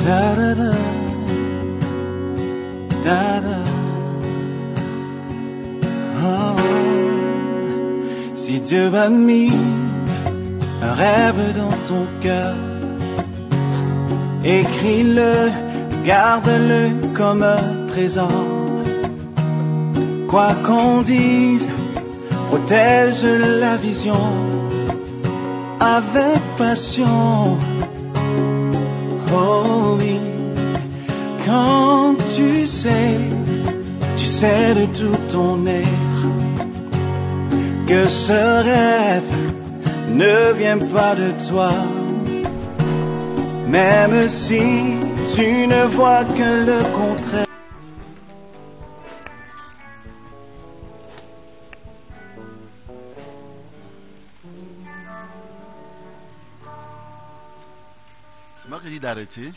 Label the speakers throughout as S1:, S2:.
S1: Da da da, da da. Oh. Si Dieu a mis un rêve dans ton cœur, écris-le, garde-le comme un trésor. Quoi qu'on dise, protège la vision avec passion. Oh oui, quand tu sais de tout ton être que ce rêve ne vient pas de toi, même si tu ne vois que le contraire.
S2: C'est moi qui dis d'arrêter.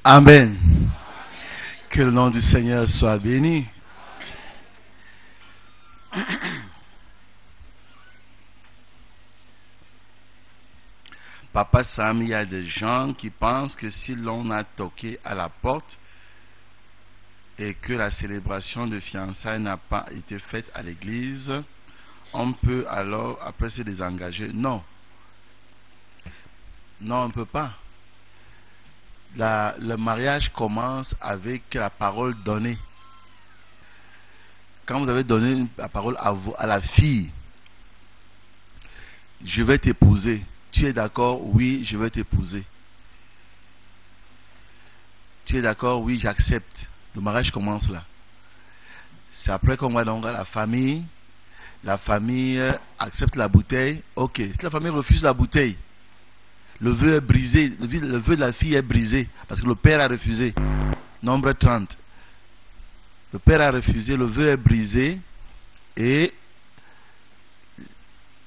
S2: Amen. Que le nom du Seigneur soit béni. Papa Sam, il y a des gens qui pensent que si l'on a toqué à la porte et que la célébration de fiançailles n'a pas été faite à l'église, on peut alors après se désengager. Non. Non, on ne peut pas. Le mariage commence avec la parole donnée. Quand vous avez donné la parole à la fille, je vais t'épouser. Tu es d'accord? Oui, je vais t'épouser. Tu es d'accord? Oui, j'accepte. Le mariage commence là. C'est après qu'on va donc à la famille. La famille accepte la bouteille. Ok. Si la famille refuse la bouteille, le vœu est brisé. Le vœu de la fille est brisé. Parce que le père a refusé. Nombre 30. Le père a refusé. Le vœu est brisé. Et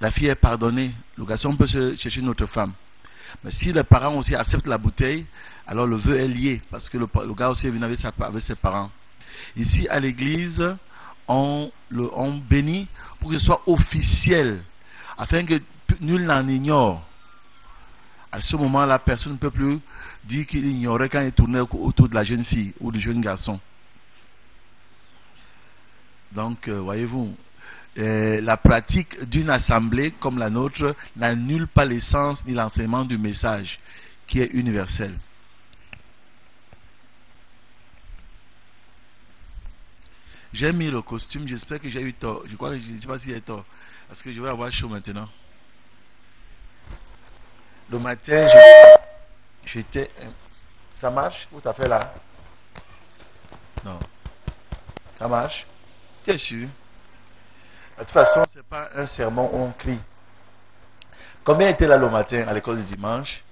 S2: la fille est pardonnée. Le garçon peut se chercher une autre femme. Mais si les parents aussi acceptent la bouteille, alors le vœu est lié. Parce que le gars aussi est venu avec ses parents. Ici à l'église, on bénit pour que ce soit officiel. Afin que nul n'en ignore. À ce moment, la personne ne peut plus dire qu'il ignorait quand il tournait autour de la jeune fille ou du jeune garçon. Donc, voyez-vous, la pratique d'une assemblée comme la nôtre n'annule pas l'essence ni l'enseignement du message qui est universel. J'ai mis le costume, j'espère que j'ai eu tort. Je ne sais pas si j'ai tort, parce que je vais avoir chaud maintenant. Le matin, j'étais... Ça marche? Où t'as fait là? Non. Ça marche? Tu es sûr? De toute façon, ce n'est pas un sermon où on crie. Combien étaient là le matin à l'école du dimanche?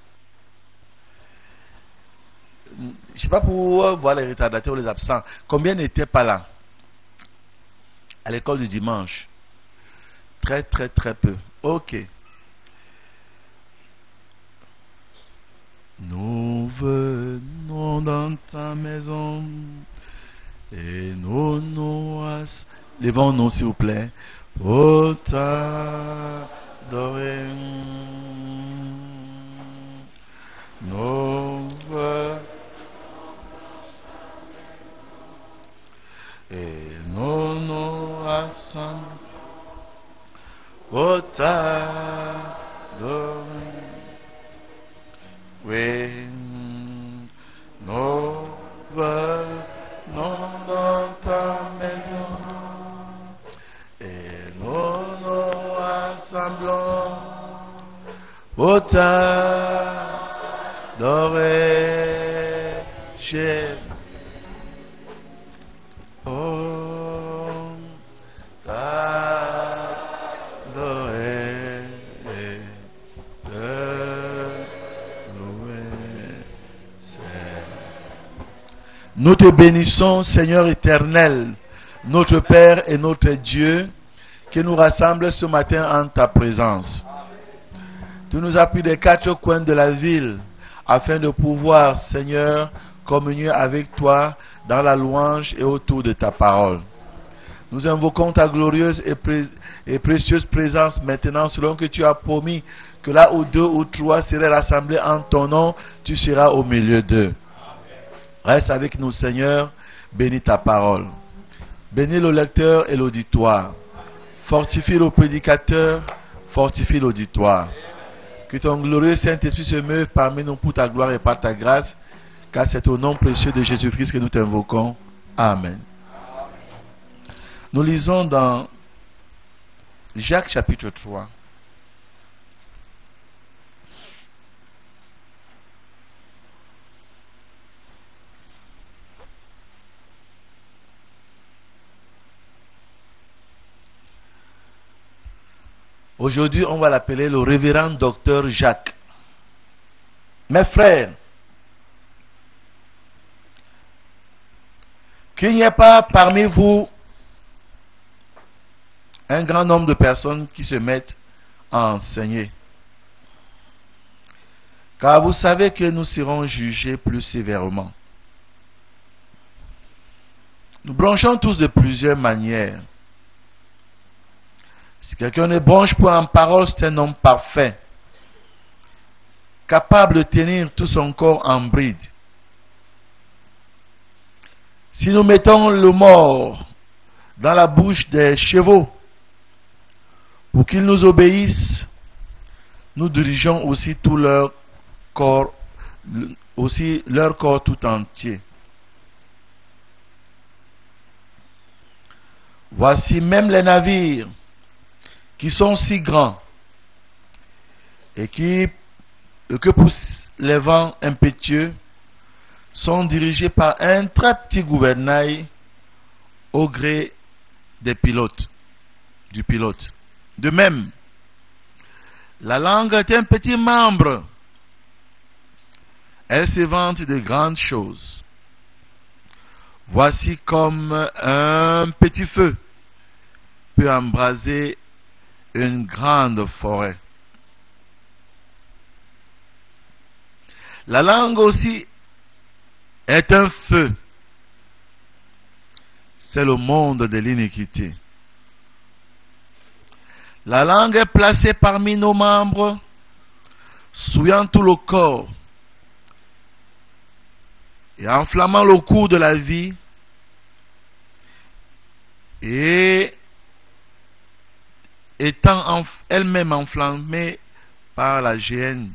S2: Je ne sais pas pour voir les retardataires ou les absents. Combien n'étaient pas là à l'école du dimanche? Très, très, très peu. Ok. Nous venons dans ta maison et nous levons-nous s'il vous plaît pour t'adorer. Nous venons et nous rassemblons pour t'adorer. Oui, nous venons dans ta maison et nous rassemblons pour t'adorer, Jésus. Oh, t'adorer. Nous te bénissons, Seigneur éternel, notre Père et notre Dieu, qui nous rassemble ce matin en ta présence. Tu nous as pris des quatre coins de la ville, afin de pouvoir, Seigneur, communier avec toi dans la louange et autour de ta parole. Nous invoquons ta glorieuse et précieuse présence maintenant, selon que tu as promis que là où 2 ou 3 seraient rassemblés en ton nom, tu seras au milieu d'eux. Reste avec nous, Seigneur. Bénis ta parole. Bénis le lecteur et l'auditoire. Fortifie le prédicateur, fortifie l'auditoire. Que ton glorieux Saint-Esprit se meuve parmi nous pour ta gloire et par ta grâce, car c'est au nom précieux de Jésus-Christ que nous t'invoquons. Amen. Nous lisons dans Jacques chapitre 3. Aujourd'hui, on va l'appeler le révérend docteur Jacques. Mes frères, qu'il n'y ait pas parmi vous un grand nombre de personnes qui se mettent à enseigner. Car vous savez que nous serons jugés plus sévèrement. Nous bronchons tous de plusieurs manières. Si quelqu'un ne bronche point en parole, c'est un homme parfait, capable de tenir tout son corps en bride. Si nous mettons le mort dans la bouche des chevaux pour qu'ils nous obéissent, nous dirigeons aussi tout leur corps, tout entier. Voici même les navires qui sont si grands et que poussent les vents impétueux sont dirigés par un très petit gouvernail au gré du pilote. De même, la langue est un petit membre. Elle se vante de grandes choses. Voici comme un petit feu peut embraser une grande forêt. La langue aussi est un feu. C'est le monde de l'iniquité. La langue est placée parmi nos membres, souillant tout le corps et enflammant le cours de la vie et étant elle-même enflammée par la géhenne.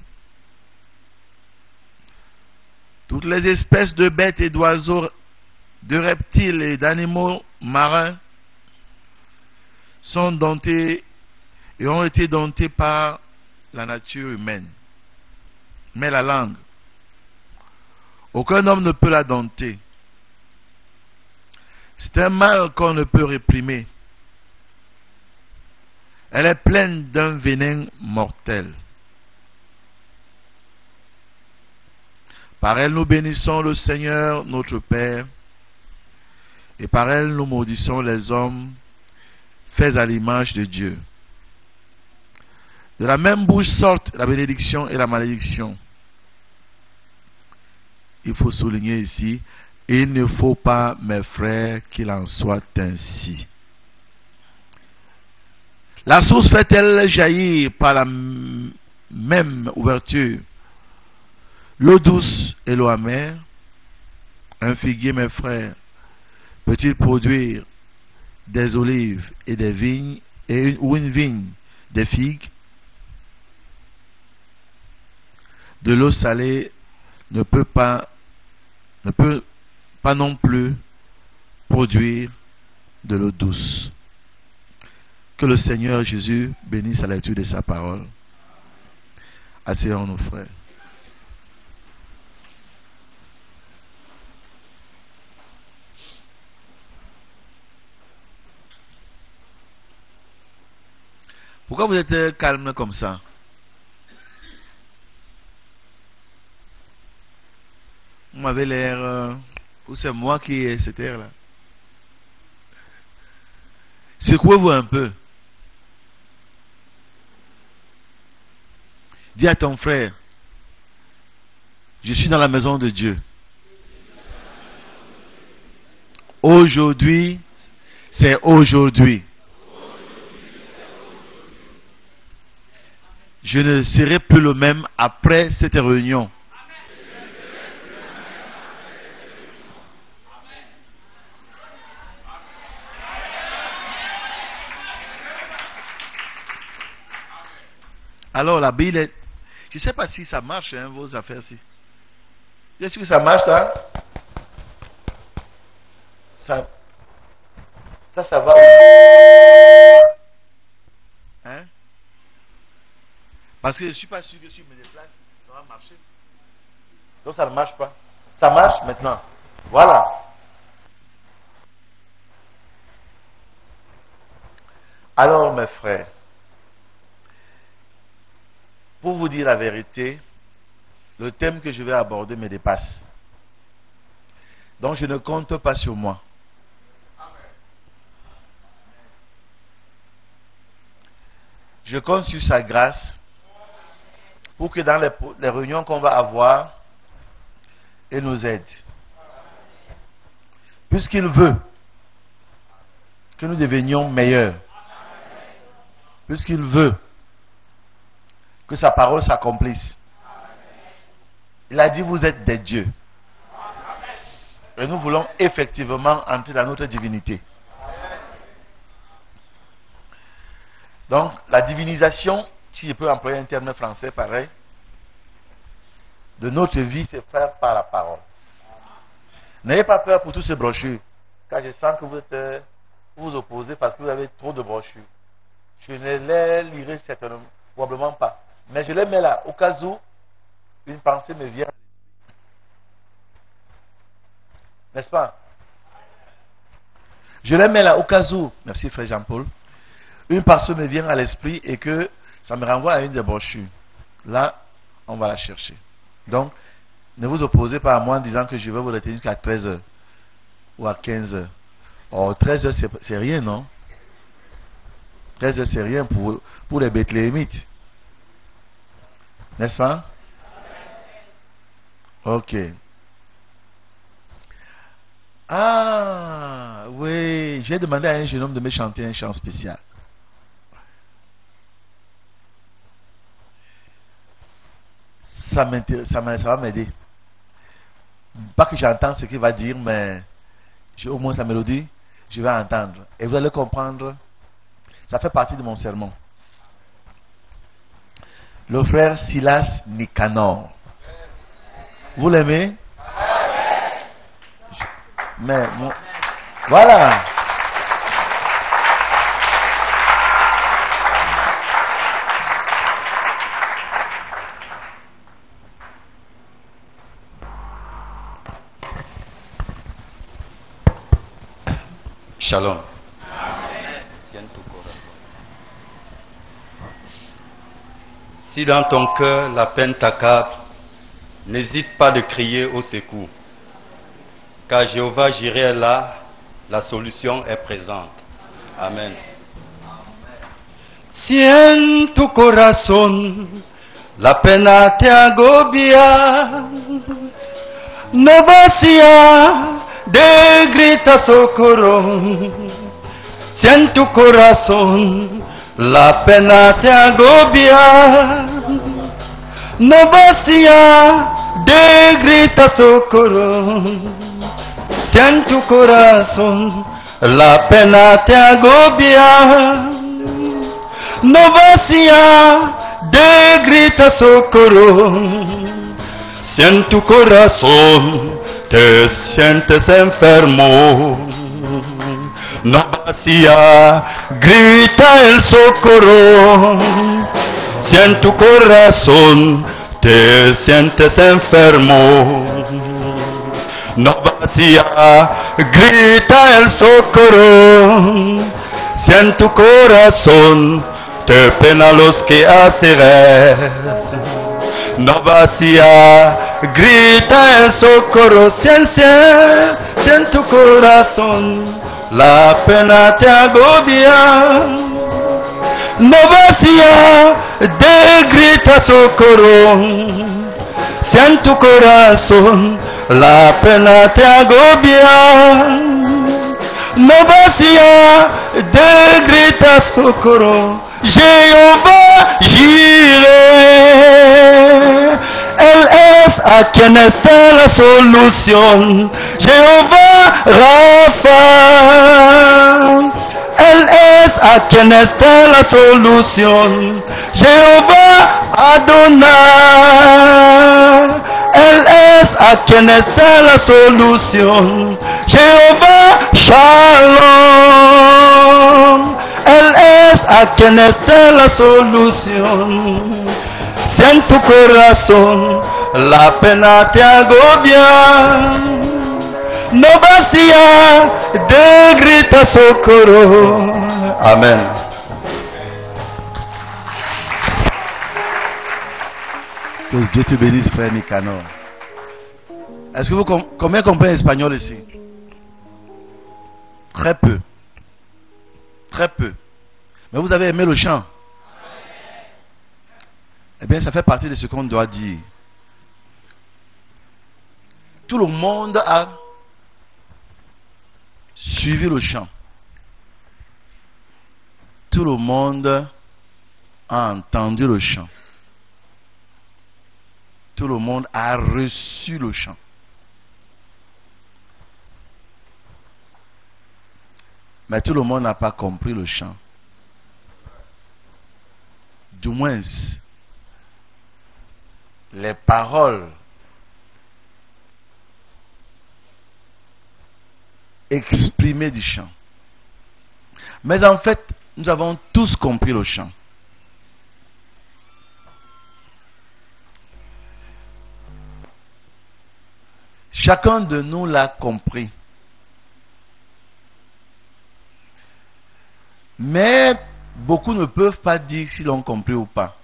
S2: Toutes les espèces de bêtes et d'oiseaux, de reptiles et d'animaux marins sont domptés et ont été domptés par la nature humaine. Mais la langue, aucun homme ne peut la dompter. C'est un mal qu'on ne peut réprimer. Elle est pleine d'un venin mortel. Par elle nous bénissons le Seigneur notre Père, et par elle nous maudissons les hommes faits à l'image de Dieu. De la même bouche sortent la bénédiction et la malédiction. Il faut souligner ici, il ne faut pas, mes frères, qu'il en soit ainsi. La source fait-elle jaillir par la même ouverture l'eau douce et l'eau amère? Un figuier, mes frères, peut-il produire des olives et des vignes, ou une vigne des figues? De l'eau salée ne peut pas non plus produire de l'eau douce. Que le Seigneur Jésus bénisse la lecture de sa parole. Asseyons-nous, frères. Pourquoi vous êtes calme comme ça? Vous m'avez l'air... ou c'est moi qui ai cet air-là? Secouez-vous un peu. Dis à ton frère, je suis dans la maison de Dieu. Aujourd'hui, C'est aujourd'hui. Je ne serai plus le même après cette réunion. Alors la Bible, je ne sais pas si ça marche, hein, vos affaires-ci. Est-ce que ça marche, ça? Ça va. Hein? Parce que je ne suis pas sûr que si je me déplace, ça va marcher. Donc ça ne marche pas. Ça marche maintenant. Voilà. Alors mes frères, pour vous dire la vérité, le thème que je vais aborder me dépasse. Donc je ne compte pas sur moi. Je compte sur sa grâce pour que dans les réunions qu'on va avoir, il nous aide. Puisqu'il veut que nous devenions meilleurs. Puisqu'il veut que sa parole s'accomplisse. Il a dit, vous êtes des dieux. Et nous voulons effectivement entrer dans notre divinité. Donc, la divinisation, si je peux employer un terme français pareil, de notre vie, c'est faire par la parole. N'ayez pas peur pour tous ces brochures, car je sens que vous vous opposez parce que vous avez trop de brochures. Je ne les lirai certainement, probablement pas. Mais je les mets là, au cas où une pensée me vient. N'est-ce pas? Je les mets là, au cas où, merci frère Jean-Paul, une pensée me vient à l'esprit et que ça me renvoie à une des brochures. Là, on va la chercher. Donc, ne vous opposez pas à moi en disant que je vais vous retenir qu'à 13h ou à 15h. Oh, 13h, c'est rien, non? 13h, c'est rien pour les Bethléemites. N'est-ce pas? Ok. Ah, oui. J'ai demandé à un jeune homme de me chanter un chant spécial. Ça va m'aider. Pas que j'entende ce qu'il va dire, mais au moins sa mélodie, je vais entendre. Et vous allez comprendre, ça fait partie de mon sermon. Le frère Silas Nicanor. Vous l'aimez? Mais voilà.
S3: Shalom. Si dans ton cœur la peine t'accable, n'hésite pas de crier au secours. Car Jéhovah Jireh est là, la solution est présente. Amen. Si en tu corazón la pena te agobia, no vacía de grita socorro. Si en tu corazón la pena te agobia, no vacía de grita socorro. Si en tu corazón la pena te agobia, no vacía de grita socorro. Si en tu corazón te sientes enfermo, no vacía, grita el socorro. Si en tu corazón te sientes enfermo, no vacía, grita el socorro. Si en tu corazón te pena los que haces, no vacía, grita el socorro. Si en tu corazón la pena te agobia, no vacía, de grita socorro. Si en tu corazón la pena te agobia, Nobasia de grita socorro. Jéhovah Jireh. Él es a quien está la solución. Jehová Rafa. Él es a quien está la solución. Jehová Adonai. Él es a quien está la solución. Jehová Shalom. Él es a quien está la solución. Si en tu corazón la pena te agobia, no vacía de grita socorro. Amén.
S2: Que Dieu te bénisse, frère Nicanor. Est-ce que vous combien comprenez l'espagnol ici? Très peu. Très peu. Mais vous avez aimé le chant? Eh bien, ça fait partie de ce qu'on doit dire. Tout le monde a suivi le chant. Tout le monde a entendu le chant. Tout le monde a reçu le chant. Mais tout le monde n'a pas compris le chant. Du moins, les paroles exprimées du chant. Mais en fait, nous avons tous compris le chant. Chacun de nous l'a compris. Mais beaucoup ne peuvent pas dire s'ils l'ont compris ou pas.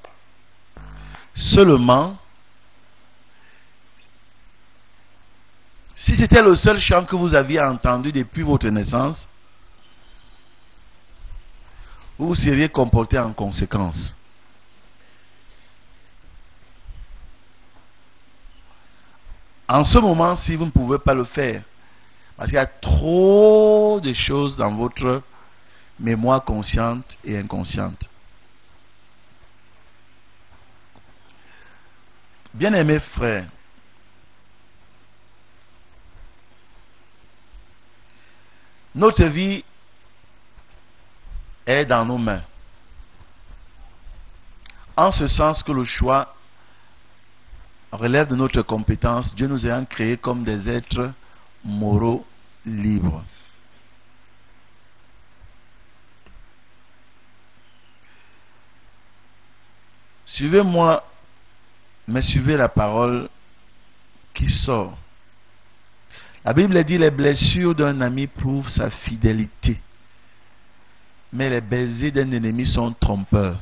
S2: Seulement, si c'était le seul chant que vous aviez entendu depuis votre naissance, vous vous seriez comporté en conséquence. En ce moment, si vous ne pouvez pas le faire, parce qu'il y a trop de choses dans votre mémoire consciente et inconsciente. Bien-aimés frères, notre vie est dans nos mains. En ce sens que le choix relève de notre compétence, Dieu nous ayant créés comme des êtres moraux libres. Suivez-moi, mais suivez la parole qui sort. La Bible dit: les blessures d'un ami prouvent sa fidélité, mais les baisers d'un ennemi sont trompeurs.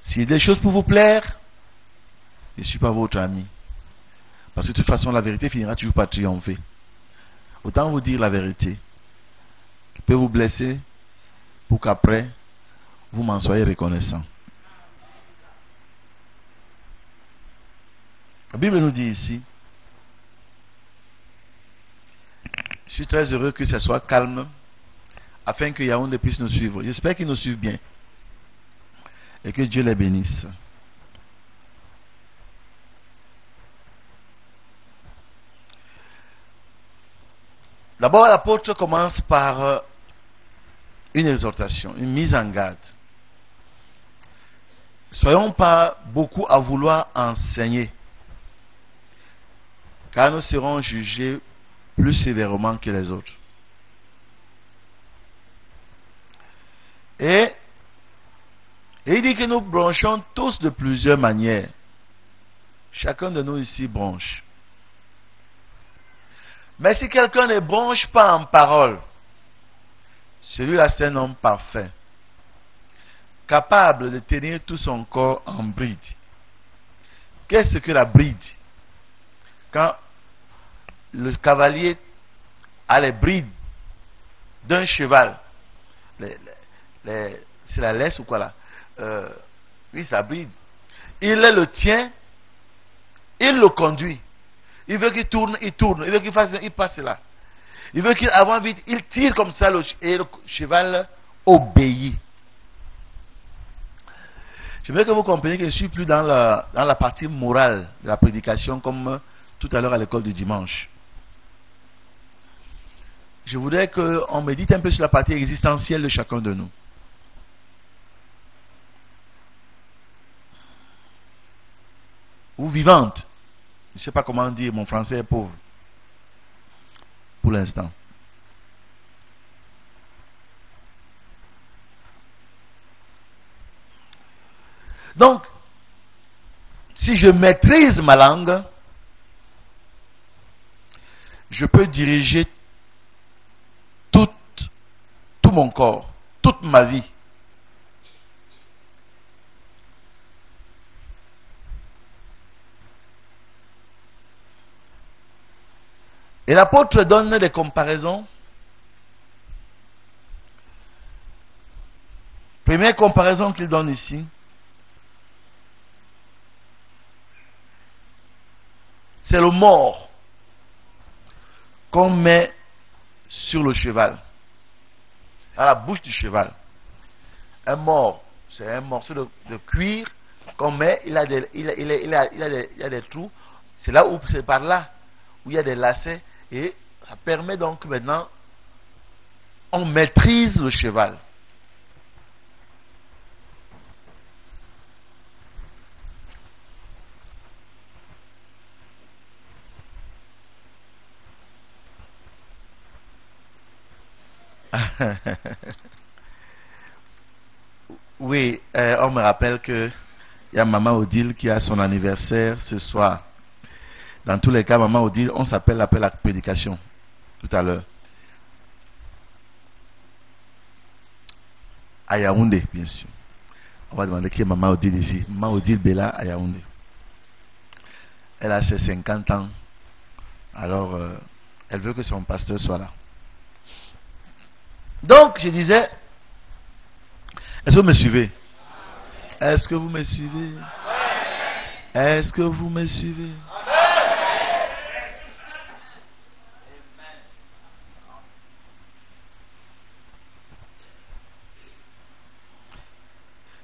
S2: S'il y a des choses pour vous plaire, je ne suis pas votre ami. Parce que de toute façon, la vérité finira toujours par triompher. Autant vous dire la vérité, qui peut vous blesser, pour qu'après, vous m'en soyez reconnaissant. La Bible nous dit ici: je suis très heureux que ce soit calme, afin que Yaoundé puisse nous suivre. J'espère qu'ils nous suivent bien. Et que Dieu les bénisse. D'abord, l'apôtre commence par une exhortation, une mise en garde. Soyons pas beaucoup à vouloir enseigner, car nous serons jugés plus sévèrement que les autres. Et il dit que nous bronchons tous de plusieurs manières. Chacun de nous ici bronche. Mais si quelqu'un ne bronche pas en parole, celui-là c'est un homme parfait, capable de tenir tout son corps en bride. Qu'est-ce que la bride? Quand le cavalier a les brides d'un cheval, c'est la laisse ou quoi là? Oui, sa bride. Il le tient, il le conduit. Il veut qu'il tourne, il tourne. Il veut qu'il fasse, il passe là. Il veut qu'il avance vite. Il tire comme ça et le cheval obéit. Je veux que vous compreniez que je ne suis plus dans la partie morale de la prédication comme tout à l'heure à l'école du dimanche. Je voudrais qu'on médite un peu sur la partie existentielle de chacun de nous. Ou vivante. Je ne sais pas comment dire, mon français est pauvre. Pour l'instant. Donc, si je maîtrise ma langue, je peux diriger tout mon corps, toute ma vie. Et l'apôtre donne des comparaisons. Première comparaison qu'il donne ici. C'est le mort qu'on met sur le cheval, à la bouche du cheval. Un mort, c'est un morceau de cuir qu'on met, il a des trous. C'est là où, c'est par là où il y a des lacets et ça permet donc maintenant, on maîtrise le cheval. Oui, on me rappelle que il y a Maman Odile qui a son anniversaire ce soir. Dans tous les cas, Maman Odile, on s'appelle après la prédication tout à l'heure. À Yaoundé, bien sûr. On va demander qui est Maman Odile ici. Maman Odile Bella à Yaoundé. Elle a ses 50 ans. Alors, elle veut que son pasteur soit là. Donc, je disais, est-ce que vous me suivez? Est-ce que vous me suivez? Est-ce que vous me suivez?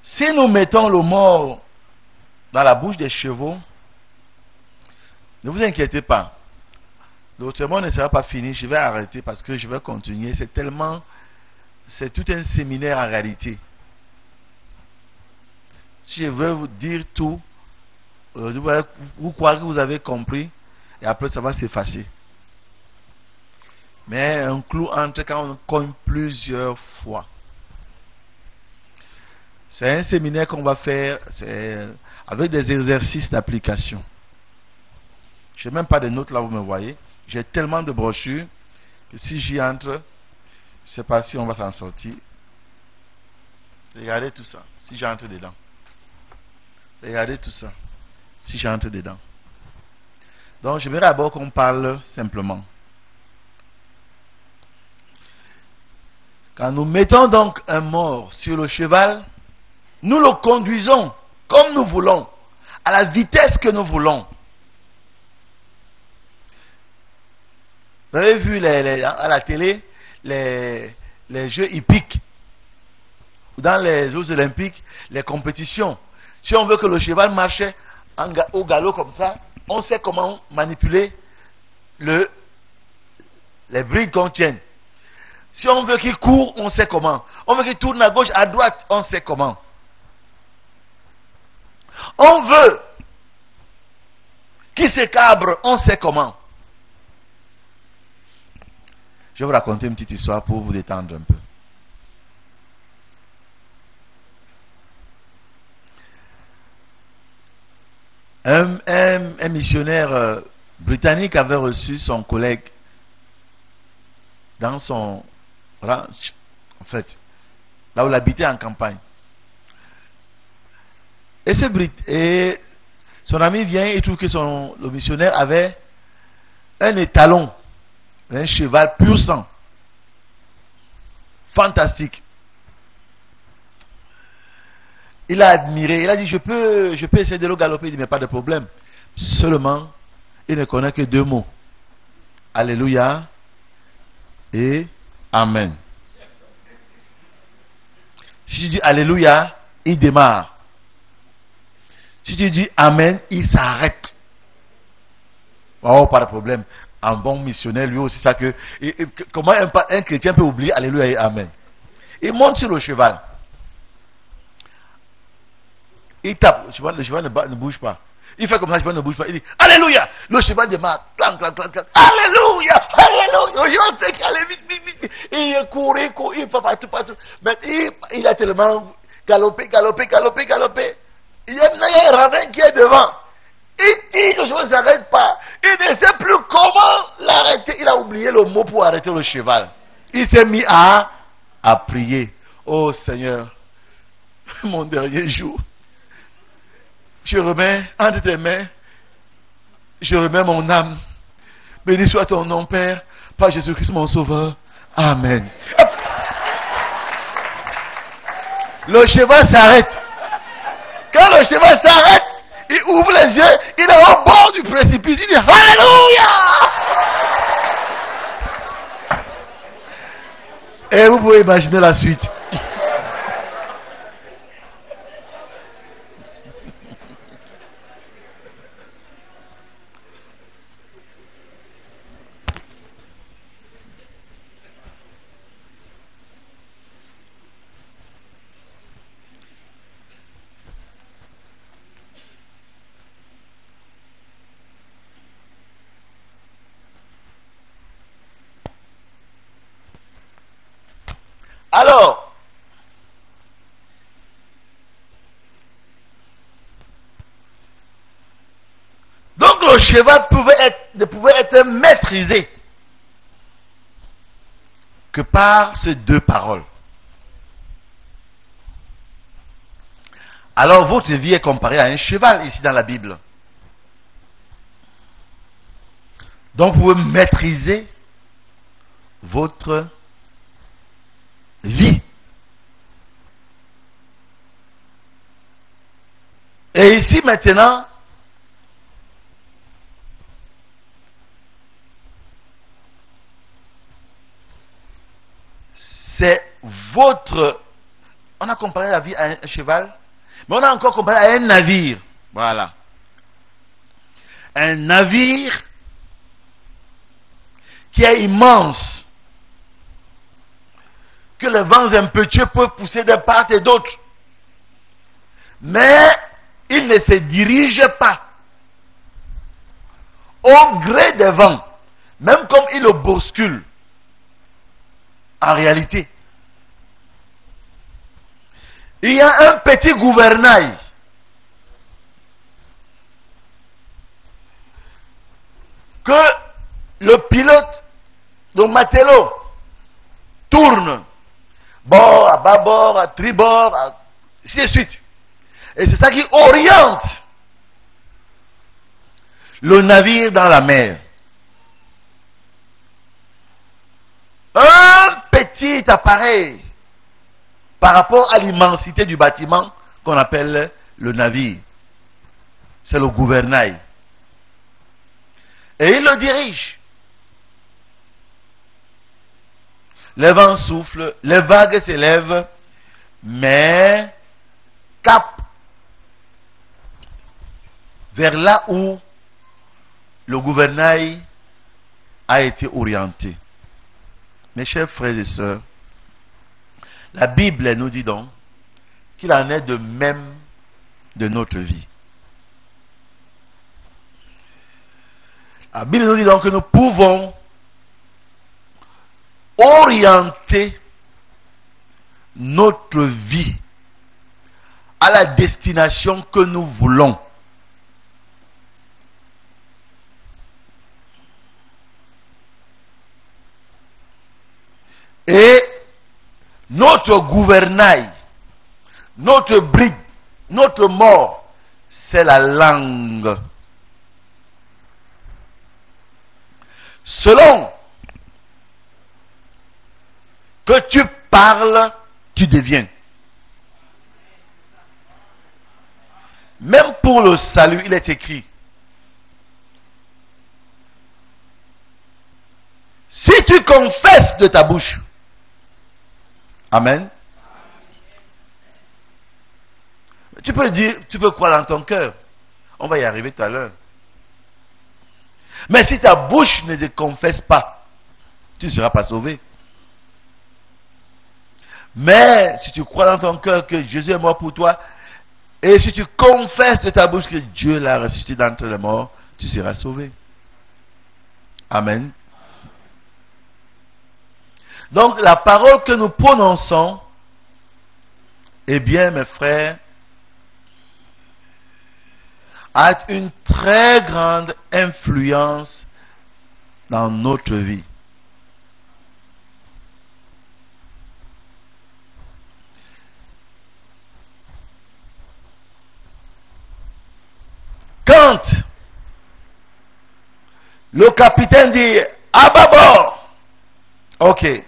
S2: Si nous mettons le mort dans la bouche des chevaux, ne vous inquiétez pas. Le sermon ne sera pas fini, je vais arrêter parce que je vais continuer. C'est tout un séminaire en réalité. Si je veux vous dire tout, vous croyez que vous avez compris et après ça va s'effacer. Mais un clou entre quand on cogne plusieurs fois. C'est un séminaire qu'on va faire avec des exercices d'application. Je n'ai même pas de notes là, vous me voyez. J'ai tellement de brochures que si j'y entre, je ne sais pas si on va s'en sortir. Regardez tout ça, si j'entre dedans. Regardez tout ça, si j'entre dedans. Donc, je vais d'abord qu'on parle simplement. Quand nous mettons donc un mort sur le cheval, nous le conduisons comme nous voulons, à la vitesse que nous voulons. Vous avez vu à la télé les jeux hippiques, dans les Jeux olympiques, les compétitions. Si on veut que le cheval marche au galop comme ça, on sait comment manipuler les brides qu'on tient. Si on veut qu'il court, on sait comment. On veut qu'il tourne à gauche, à droite, on sait comment. On veut qu'il se cabre, on sait comment. Je vais vous raconter une petite histoire pour vous détendre un peu. Un missionnaire britannique avait reçu son collègue dans son ranch, en fait, là où il habitait en campagne. Et son ami vient et trouve que le missionnaire avait un étalon, un cheval pur sang, fantastique. Il a admiré, il a dit je peux essayer de le galoper, il dit mais pas de problème. Seulement, il ne connaît que 2 mots. Alléluia et Amen. Si tu dis Alléluia, il démarre. Si tu dis Amen, il s'arrête. Oh, pas de problème. Un bon missionnaire, lui aussi, ça que... comment un chrétien peut oublier Alléluia et Amen? Il monte sur le cheval. Il tape. Le cheval ne bouge pas. Il fait comme ça, le cheval ne bouge pas. Il dit Alléluia. Le cheval démarre. Clang, clang, clang, clang. Alléluia. Alléluia. Le cheval fait qu'il allait vite, vite, vite. Et il court, il fait partout, partout. Mais il a tellement galopé. Il y a un ravin qui est devant. Le cheval ne s'arrête pas. Il ne sait plus comment l'arrêter. Il a oublié le mot pour arrêter le cheval. Il s'est mis à prier. Oh Seigneur, mon dernier jour, je remets entre tes mains, je remets mon âme. Béni soit ton nom, Père, par Jésus-Christ mon Sauveur. Amen. Le cheval s'arrête. Quand le cheval s'arrête, il ouvre les yeux, il est au bord du précipice, il dit Alléluia. Et vous pouvez imaginer la suite. Alors, donc le cheval ne pouvait être maîtrisé que par ces deux paroles. Alors votre vie est comparée à un cheval ici dans la Bible. Donc vous pouvez maîtriser votre vie. Et ici maintenant, c'est votre... On a comparé la vie à un cheval, mais on a encore comparé à un navire. Voilà. Un navire qui est immense, que les vents impétueux peuvent pousser de part et d'autre. Mais il ne se dirige pas au gré des vents, même comme il le bouscule. En réalité, il y a un petit gouvernail que le pilote, le matelot, tourne bord à bâbord, à tribord, ainsi de suite. Et c'est ça qui oriente le navire dans la mer. Un petit appareil par rapport à l'immensité du bâtiment qu'on appelle le navire. C'est le gouvernail. Et il le dirige. Les vents soufflent, les vagues s'élèvent, mais cap vers là où le gouvernail a été orienté. Mes chers frères et sœurs, la Bible nous dit donc qu'il en est de même de notre vie. La Bible nous dit donc que nous pouvons orienter notre vie à la destination que nous voulons. Et notre gouvernail, notre bride, notre mort, c'est la langue. Selon que tu parles, tu deviens. Même pour le salut, il est écrit. Si tu confesses de ta bouche, amen. Tu peux dire, tu peux croire dans ton cœur. On va y arriver tout à l'heure. Mais si ta bouche ne te confesse pas, tu ne seras pas sauvé. Mais si tu crois dans ton cœur que Jésus est mort pour toi, et si tu confesses de ta bouche que Dieu l'a ressuscité d'entre les morts, tu seras sauvé. Amen. Donc la parole que nous prononçons, eh bien mes frères, a une très grande influence dans notre vie. Quand le capitaine dit à bâbord, ok,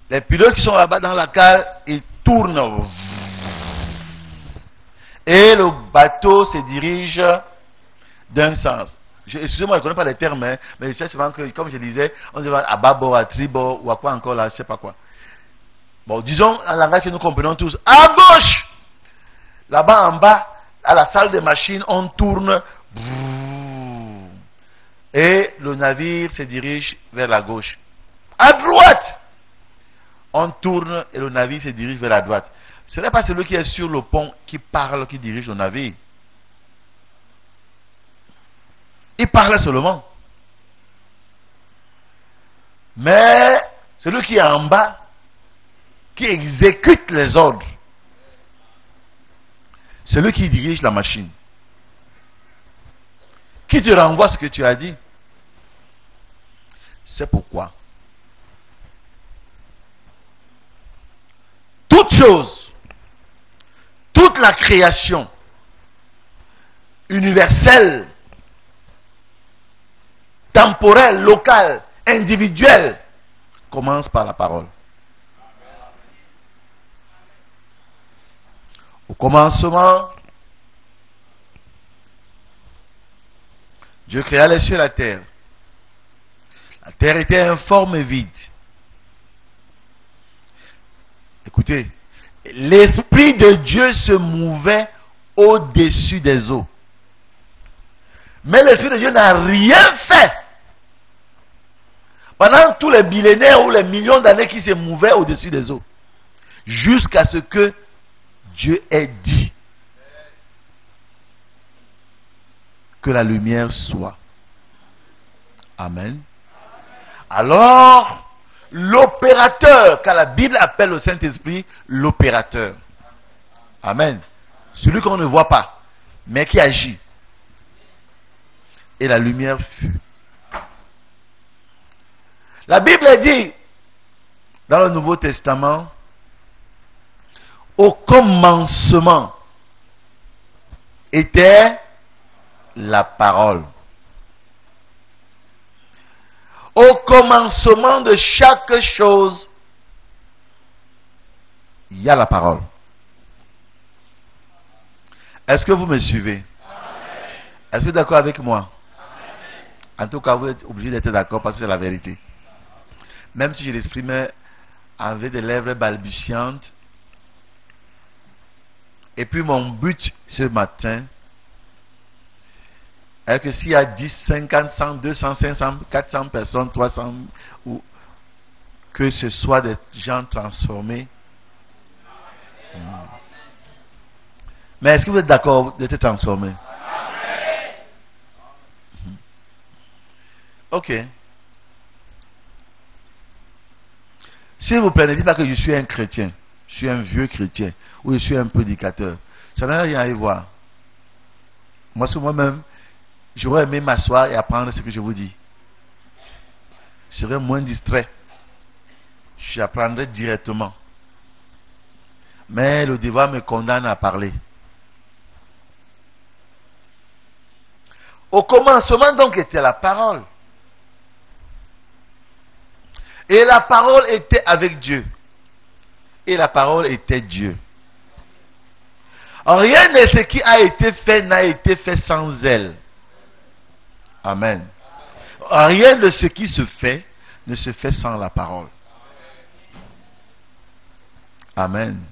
S2: les pilotes qui sont là-bas dans la cale, ils tournent. Et le bateau se dirige d'un sens. Excusez-moi, je ne connais pas les termes, hein, mais je sais souvent que, comme je disais, on dit à bâbord, à tribord, ou à quoi encore là, je ne sais pas quoi. Bon, disons, en langage que nous comprenons tous, à gauche! Là-bas en bas, à la salle des machines, on tourne, et le navire se dirige vers la gauche. À droite! On tourne et le navire se dirige vers la droite. Ce n'est pas celui qui est sur le pont qui parle, qui dirige le navire. Il parle seulement. Mais celui qui est en bas, qui exécute les ordres, celui qui dirige la machine, qui te renvoie ce que tu as dit. C'est pourquoi toute chose, toute la création universelle, temporelle, locale, individuelle, commence par la parole. Au commencement, Dieu créa les cieux et la terre. La terre était informe et vide. Écoutez, l'Esprit de Dieu se mouvait au-dessus des eaux. Mais l'Esprit de Dieu n'a rien fait. Pendant tous les millénaires ou les millions d'années qui se mouvaient au-dessus des eaux. Jusqu'à ce que Dieu ait dit que la lumière soit. Amen. Alors, l'opérateur, car la Bible appelle le Saint-Esprit l'opérateur. Amen. Celui qu'on ne voit pas, mais qui agit. Et la lumière fut. La Bible dit, dans le Nouveau Testament, au commencement était la parole. Au commencement de chaque chose, il y a la parole. Est-ce que vous me suivez? Est-ce que vous êtes d'accord avec moi? En tout cas, vous êtes obligé d'être d'accord parce que c'est la vérité. Même si je l'exprimais avec des lèvres balbutiantes. Et puis mon but ce matin est que s'il y a 10, 50, 100, 200, 500, 400 personnes, 300, ou que ce soit des gens transformés. Mais est-ce que vous êtes d'accord d'être transformés? Ok. S'il vous plaît, ne dites pas que je suis un chrétien. Je suis un vieux chrétien. Ou je suis un prédicateur. Ça n'a rien à y voir. Moi, sur moi-même, j'aurais aimé m'asseoir et apprendre ce que je vous dis. Je serais moins distrait. J'apprendrais directement. Mais le devoir me condamne à parler. Au commencement donc était la parole. Et la parole était avec Dieu. Et la parole était Dieu. Rien de ce qui a été fait n'a été fait sans elle. Amen. Rien de ce qui se fait ne se fait sans la parole. Amen.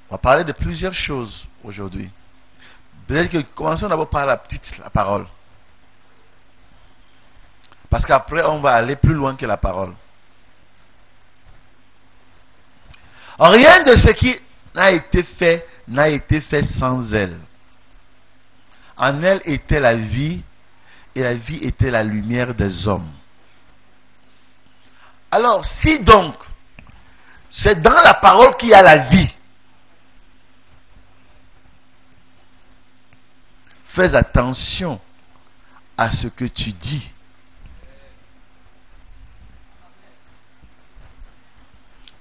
S2: On va parler de plusieurs choses aujourd'hui. Peut-être que commençons d'abord par la parole. Parce qu'après, on va aller plus loin que la parole. Rien de ce qui n'a été fait sans elle. En elle était la vie, et la vie était la lumière des hommes. Alors, si donc, c'est dans la parole qu'il y a la vie, fais attention à ce que tu dis.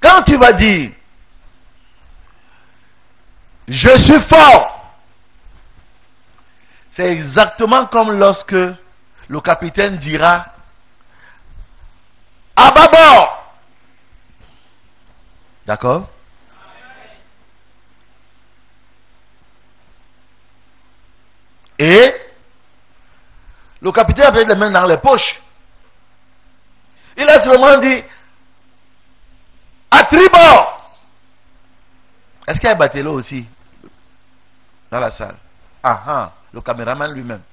S2: Quand tu vas dire, je suis fort, c'est exactement comme lorsque le capitaine dira, à bâbord. D'accord? Et le capitaine a peut-être les mains dans les poches. Il a seulement dit, à tribord. Est-ce qu'il y a un batelot aussi dans la salle? Ah ah, le caméraman lui-même.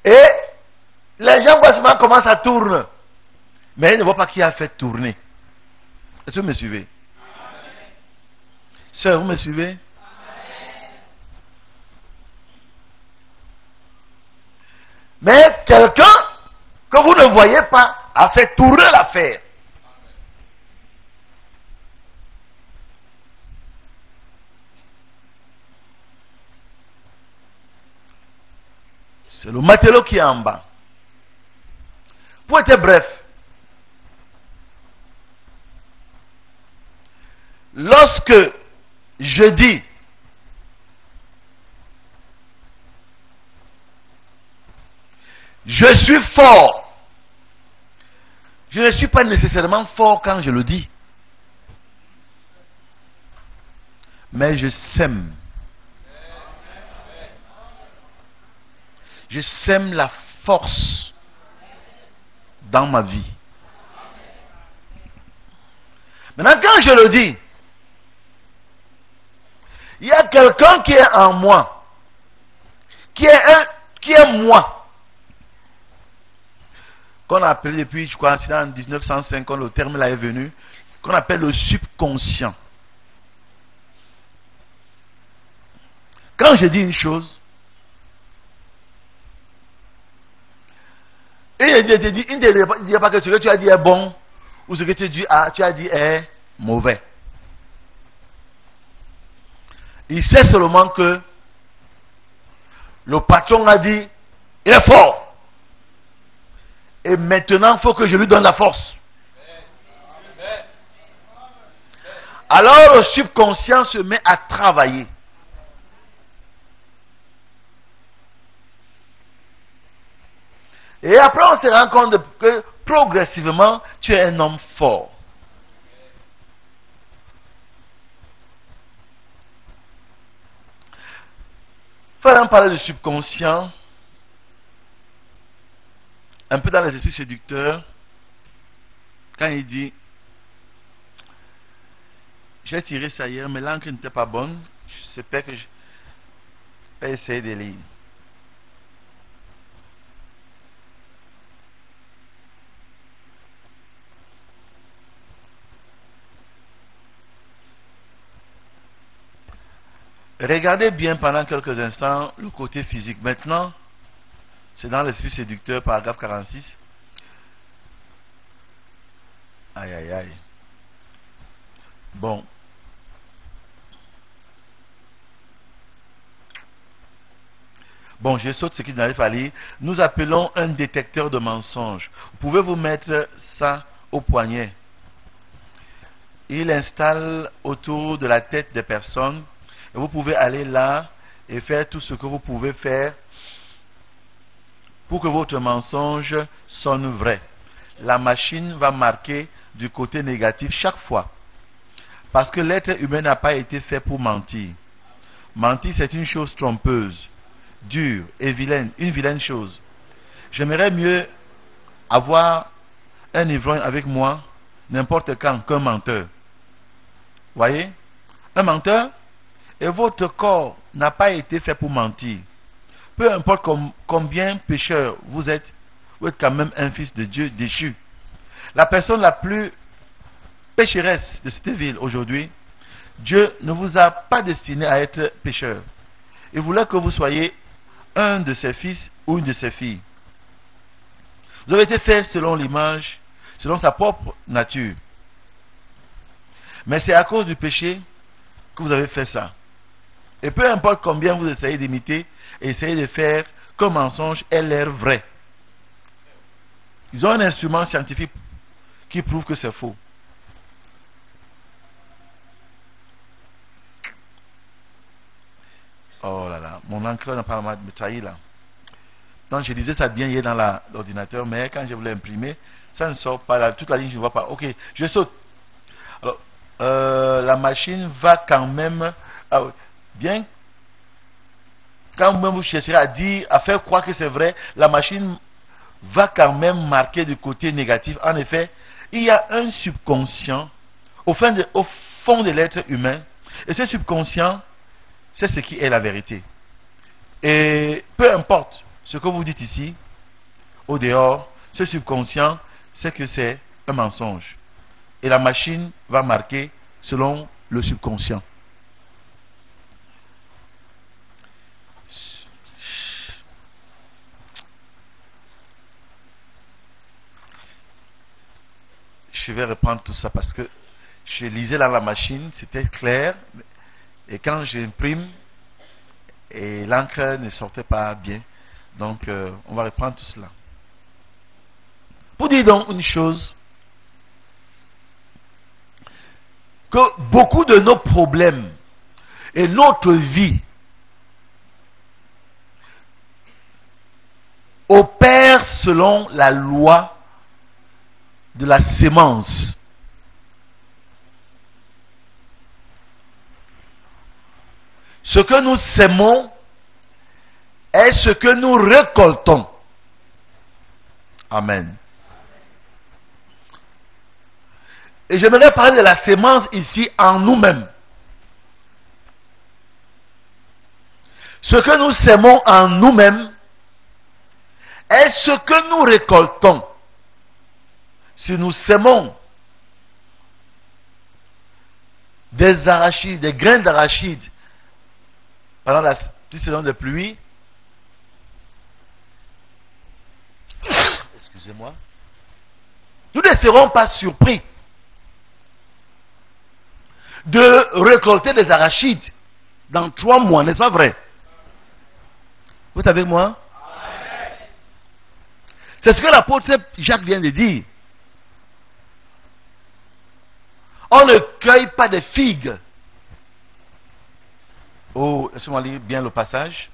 S2: Et les gens voient seulement comment ça tourne. Mais ils ne voient pas qui a fait tourner. Est-ce que vous me suivez? Sœur, vous me suivez? Mais quelqu'un que vous ne voyez pas a fait tourner l'affaire. C'est le matelot qui est en bas. Pour être bref, lorsque je dis je suis fort, je ne suis pas nécessairement fort quand je le dis, mais je sème. Je sème la force dans ma vie. Maintenant, quand je le dis, il y a quelqu'un qui est en moi, qui est moi, qu'on a appelé depuis, je crois, c'est en 1905 quand le terme là est venu, qu'on appelle le subconscient. Quand je dis une chose, il ne dit pas que ce que tu as dit est bon, ou ce que tu as dit est mauvais. Il sait seulement que le patron a dit, il est fort. Et maintenant, il faut que je lui donne la force. Alors le subconscient se met à travailler. Et après, on se rend compte que progressivement, tu es un homme fort. Faisons parler du subconscient, un peu dans les esprits séducteurs, quand il dit, j'ai tiré ça hier, mais l'encre n'était pas bonne, j'espère que je vais essayer de lire. Regardez bien pendant quelques instants le côté physique. Maintenant, c'est dans l'esprit séducteur, paragraphe 46. Aïe, aïe, aïe. Bon. Bon, je saute ce qui n'arrive pas à lire. Nous appelons un détecteur de mensonges. Vous pouvez vous mettre ça au poignet. Il installe autour de la tête des personnes. Et vous pouvez aller là et faire tout ce que vous pouvez faire pour que votre mensonge sonne vrai. La machine va marquer du côté négatif chaque fois. Parce que l'être humain n'a pas été fait pour mentir. Mentir, c'est une chose trompeuse, dure et vilaine, une vilaine chose. J'aimerais mieux avoir un ivrogne avec moi n'importe quand qu'un menteur. Voyez? Un menteur, et votre corps n'a pas été fait pour mentir. Peu importe combien pécheur vous êtes quand même un fils de Dieu déchu. La personne la plus pécheresse de cette ville aujourd'hui, Dieu ne vous a pas destiné à être pécheur. Il voulait que vous soyez un de ses fils ou une de ses filles. Vous avez été fait selon l'image, selon sa propre nature. Mais c'est à cause du péché que vous avez fait ça. Et peu importe combien vous essayez d'imiter et essayez de faire qu'un mensonge ait l'air vrai. Ils ont un instrument scientifique qui prouve que c'est faux. Oh là là, mon encre n'a pas me trahir là. Donc je disais ça bien hier dans l'ordinateur, mais quand je voulais imprimer, ça ne sort pas là, toute la ligne je ne vois pas. Ok, je saute. Alors, la machine va quand même, bien, quand même vous chercherez à dire, à faire croire que c'est vrai, la machine va quand même marquer du côté négatif. En effet, il y a un subconscient au fond de l'être humain, et ce subconscient, c'est ce qui est la vérité. Et peu importe ce que vous dites ici, au dehors, ce subconscient, c'est que c'est un mensonge. Et la machine va marquer selon le subconscient. Je vais reprendre tout ça parce que je lisais dans la machine, c'était clair. Et quand j'imprime, et l'encre ne sortait pas bien. Donc, on va reprendre tout cela. Pour dire donc une chose, que beaucoup de nos problèmes et notre vie opèrent selon la loi de la sémence. Ce que nous sémons est ce que nous récoltons. Amen. Et j'aimerais parler de la sémence ici en nous-mêmes. Ce que nous sémons en nous-mêmes est ce que nous récoltons. Si nous sémons des arachides, des grains d'arachides pendant la petite saison de pluie, excusez-moi, nous ne serons pas surpris de récolter des arachides dans 3 mois, n'est-ce pas vrai? Vous êtes avec moi? C'est ce que l'apôtre Jacques vient de dire. On ne cueille pas de figues. Oh, laissez-moi lire bien le passage.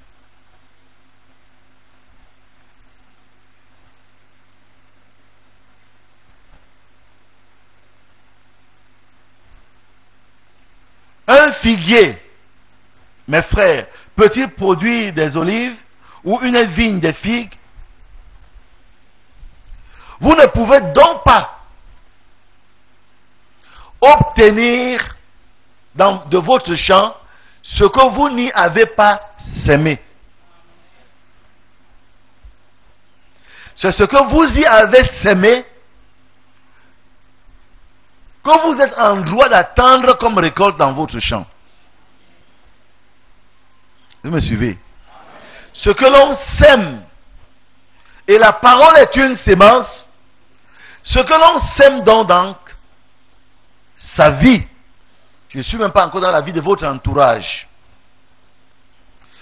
S2: Un figuier, mes frères, peut-il produire des olives ou une vigne de figues? Vous ne pouvez donc pas obtenir de votre champ ce que vous n'y avez pas sémé. C'est ce que vous y avez sémé que vous êtes en droit d'attendre comme récolte dans votre champ. Vous me suivez? Ce que l'on sème, et la parole est une sémence, ce que l'on sème donc sa vie. Je ne suis même pas encore dans la vie de votre entourage.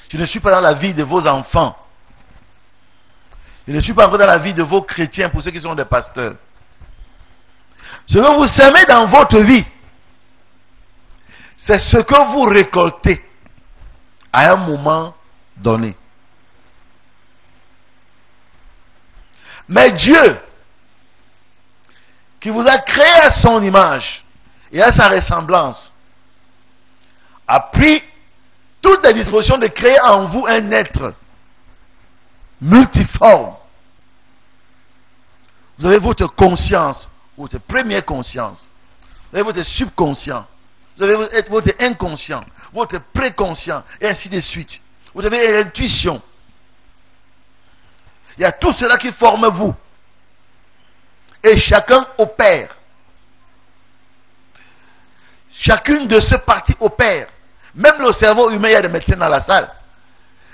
S2: Je ne suis pas dans la vie de vos enfants. Je ne suis pas encore dans la vie de vos chrétiens, pour ceux qui sont des pasteurs. Ce que vous semez dans votre vie, c'est ce que vous récoltez à un moment donné. Mais Dieu, qui vous a créé à son image et à sa ressemblance, a pris toutes les dispositions de créer en vous un être multiforme. Vous avez votre conscience, votre première conscience. Vous avez votre subconscient. Vous avez votre inconscient, votre préconscient, et ainsi de suite. Vous avez l'intuition. Il y a tout cela qui forme vous. Et chacun opère. Chacune de ces parties opère. Même le cerveau humain, il y a des médecins dans la salle.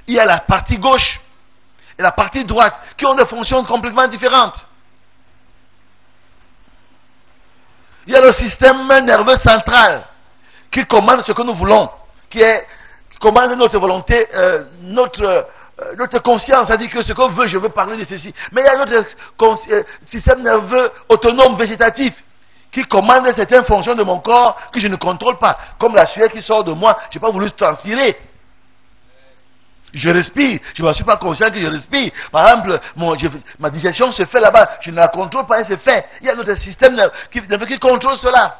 S2: Il y a la partie gauche et la partie droite qui ont des fonctions complètement différentes. Il y a le système nerveux central qui commande ce que nous voulons, qui commande notre volonté, notre conscience, c'est-à-dire que ce qu'on veut, je veux parler de ceci. Mais il y a notre système nerveux autonome végétatif qui commande certaines fonctions de mon corps que je ne contrôle pas. Comme la sueur qui sort de moi, je n'ai pas voulu transpirer. Je respire, je ne suis pas conscient que je respire. Par exemple, ma digestion se fait là-bas, je ne la contrôle pas, elle se fait. Il y a notre système nerveux qui contrôle cela.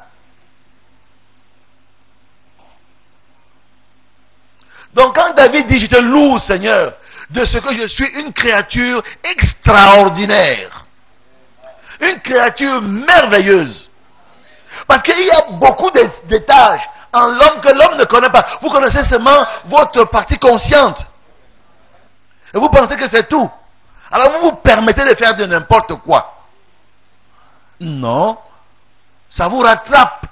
S2: Donc quand David dit, je te loue Seigneur, de ce que je suis une créature extraordinaire. Une créature merveilleuse. Parce qu'il y a beaucoup d'étages en l'homme que l'homme ne connaît pas. Vous connaissez seulement votre partie consciente. Et vous pensez que c'est tout. Alors vous vous permettez de faire de n'importe quoi. Non. Ça vous rattrape.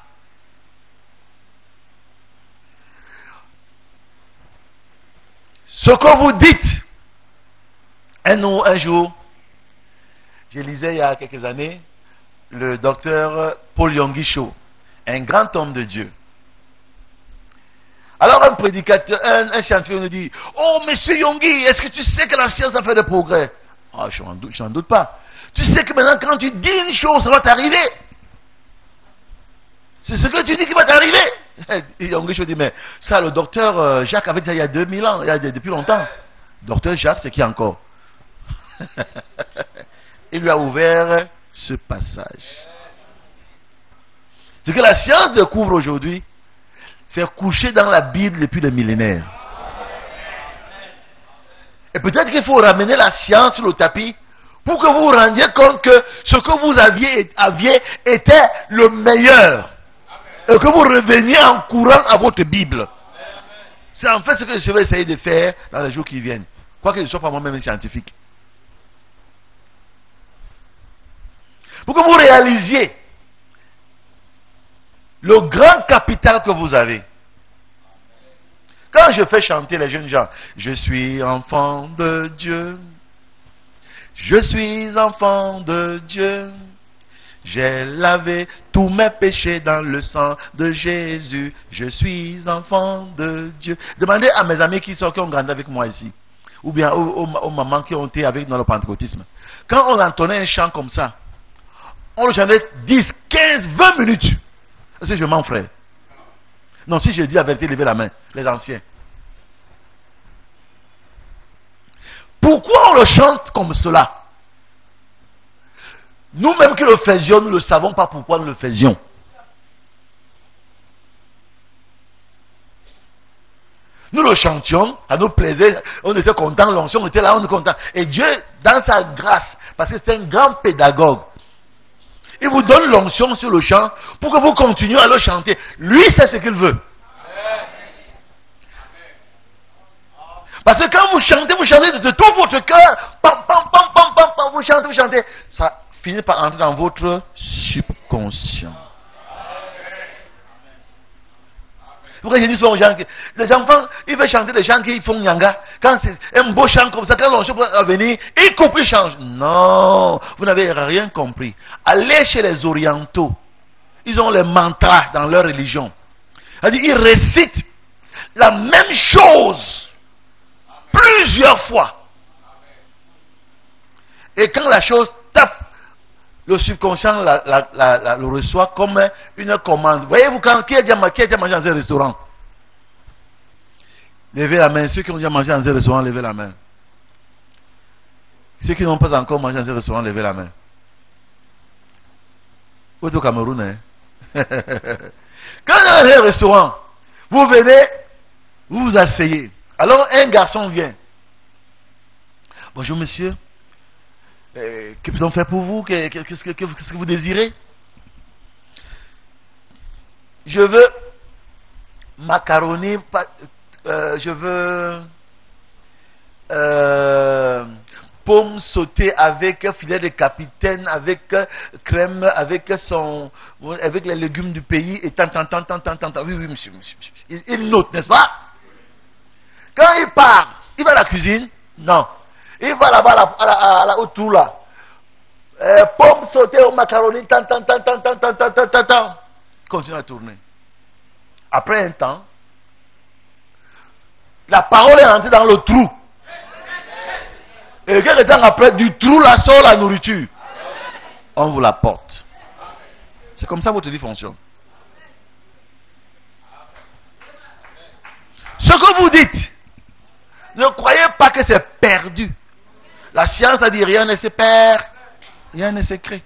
S2: Ce que vous dites, un jour, je lisais il y a quelques années, le docteur Paul Yonggi Cho, un grand homme de Dieu. Alors un prédicateur, un scientifique nous dit, oh monsieur Yonggi, est-ce que tu sais que la science a fait des progrès? Ah, je n'en doute pas. Tu sais que maintenant quand tu dis une chose, ça va t'arriver. C'est ce que tu dis qui va t'arriver. Et Yonggi Cho dit, mais ça le docteur Jacques avait dit ça il y a 2000 ans, depuis longtemps. Docteur Jacques, c'est qui encore? Il lui a ouvert ce passage. Ce que la science découvre aujourd'hui, c'est couché dans la Bible depuis des millénaires. Et peut-être qu'il faut ramener la science sur le tapis pour que vous vous rendiez compte que ce que vous aviez était le meilleur. Et que vous reveniez en courant à votre Bible. C'est en fait ce que je vais essayer de faire dans les jours qui viennent. Quoique je ne sois pas moi-même un scientifique. Pour que vous réalisiez le grand capital que vous avez. Quand je fais chanter les jeunes gens, je suis enfant de Dieu, je suis enfant de Dieu, j'ai lavé tous mes péchés dans le sang de Jésus, je suis enfant de Dieu. Demandez à mes amis qui ont grandi avec moi ici, ou bien aux mamans qui ont été avec nous dans le pentecôtisme. Quand on entonnait un chant comme ça, on le chantait 10, 15, 20 minutes. Est-ce que je mens, frère? Non, si je dis la vérité, levez la main, les anciens. Pourquoi on le chante comme cela? Nous-mêmes qui le faisions, nous ne savons pas pourquoi nous le faisions. Nous le chantions, ça nous plaisait, on était contents, l'onction, on était là, on était contents. Et Dieu, dans sa grâce, parce que c'est un grand pédagogue, il vous donne l'onction sur le chant pour que vous continuiez à le chanter. Lui, c'est ce qu'il veut. Parce que quand vous chantez de tout votre cœur, pam, pam, pam, pam, pam, pam, vous chantez, ça finit par entrer dans votre subconscient. Pourquoi je dis souvent aux gens que les enfants, ils veulent chanter des chants qui font nyanga. Quand c'est un beau chant comme ça, quand l'onction va venir, ils coupent, ils changent. Non, vous n'avez rien compris. Allez chez les orientaux. Ils ont les mantras dans leur religion. C'est-à-dire, ils récitent la même chose plusieurs fois. Et quand la chose tape, le subconscient le reçoit comme une commande. Voyez-vous, qui a déjà mangé dans un restaurant? Levez la main. Ceux qui ont déjà mangé dans un restaurant, levez la main. Ceux qui n'ont pas encore mangé dans un restaurant, levez la main. Vous êtes au Cameroun, hein? Quand dans un restaurant, vous venez, Vous vous asseyez. Alors un garçon vient. Bonjour monsieur. Que peut-on faire pour vous? Qu'est-ce que vous désirez? Je veux macaroni, je veux pommes sautées avec filet de capitaine, avec crème, avec les légumes du pays et tant. Oui, monsieur. Il note, n'est-ce pas? Quand il part, il va à la cuisine? Non. Il va là-bas au trou là. Pommes sautées au macaroni, tant. Continue à tourner. Après un temps, la parole est rentrée dans le trou. Et quelques temps après, du trou là sort la nourriture. On vous la porte. C'est comme ça que votre vie fonctionne. Ce que vous dites, ne croyez pas que c'est perdu. La science a dit rien ne se perd, rien ne se crée.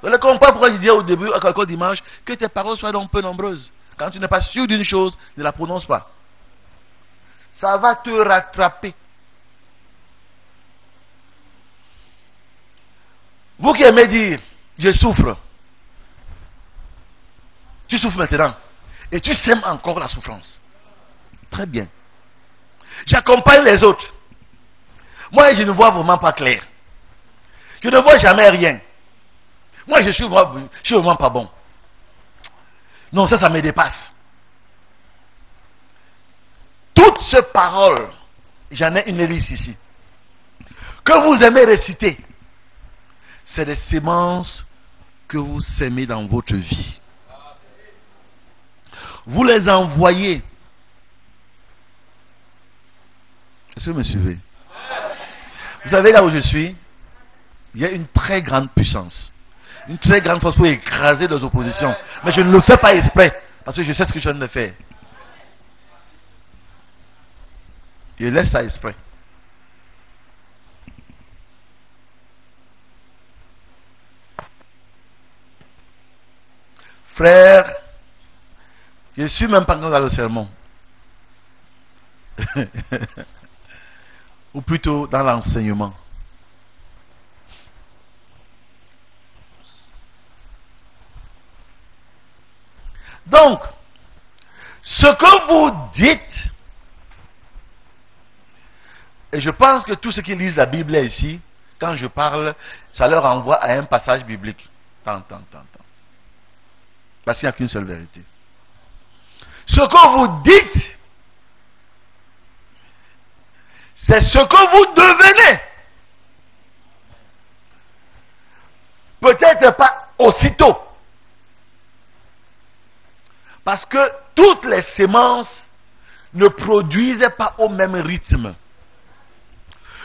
S2: Vous ne comprenez pas pourquoi je disais au début, à quelques dimanche, que tes paroles soient donc peu nombreuses. Quand tu n'es pas sûr d'une chose, ne la prononce pas. Ça va te rattraper. Vous qui aimez dire, je souffre. Tu souffres maintenant. Et tu sèmes encore la souffrance. Très bien. J'accompagne les autres. Moi, je ne vois vraiment pas clair. Je ne vois jamais rien. Moi, je suis vraiment pas bon. Non, ça me dépasse. Toutes ces paroles, j'en ai une liste ici, que vous aimez réciter, c'est des semences que vous sémez dans votre vie. Vous les envoyez. Est-ce que vous me suivez? Vous savez, là où je suis, il y a une très grande puissance. Une très grande force pour écraser les oppositions. Mais je ne le fais pas exprès. Parce que je sais ce que je viens de faire. Je laisse ça exprès. Frère, je ne suis même pas encore dans le sermon. Ou plutôt dans l'enseignement. Donc, ce que vous dites, et je pense que tous ceux qui lisent la Bible ici, quand je parle, ça leur envoie à un passage biblique. Tant. Parce qu'il n'y a qu'une seule vérité. Ce que vous dites, c'est ce que vous devenez. Peut-être pas aussitôt. Parce que toutes les semences ne produisent pas au même rythme.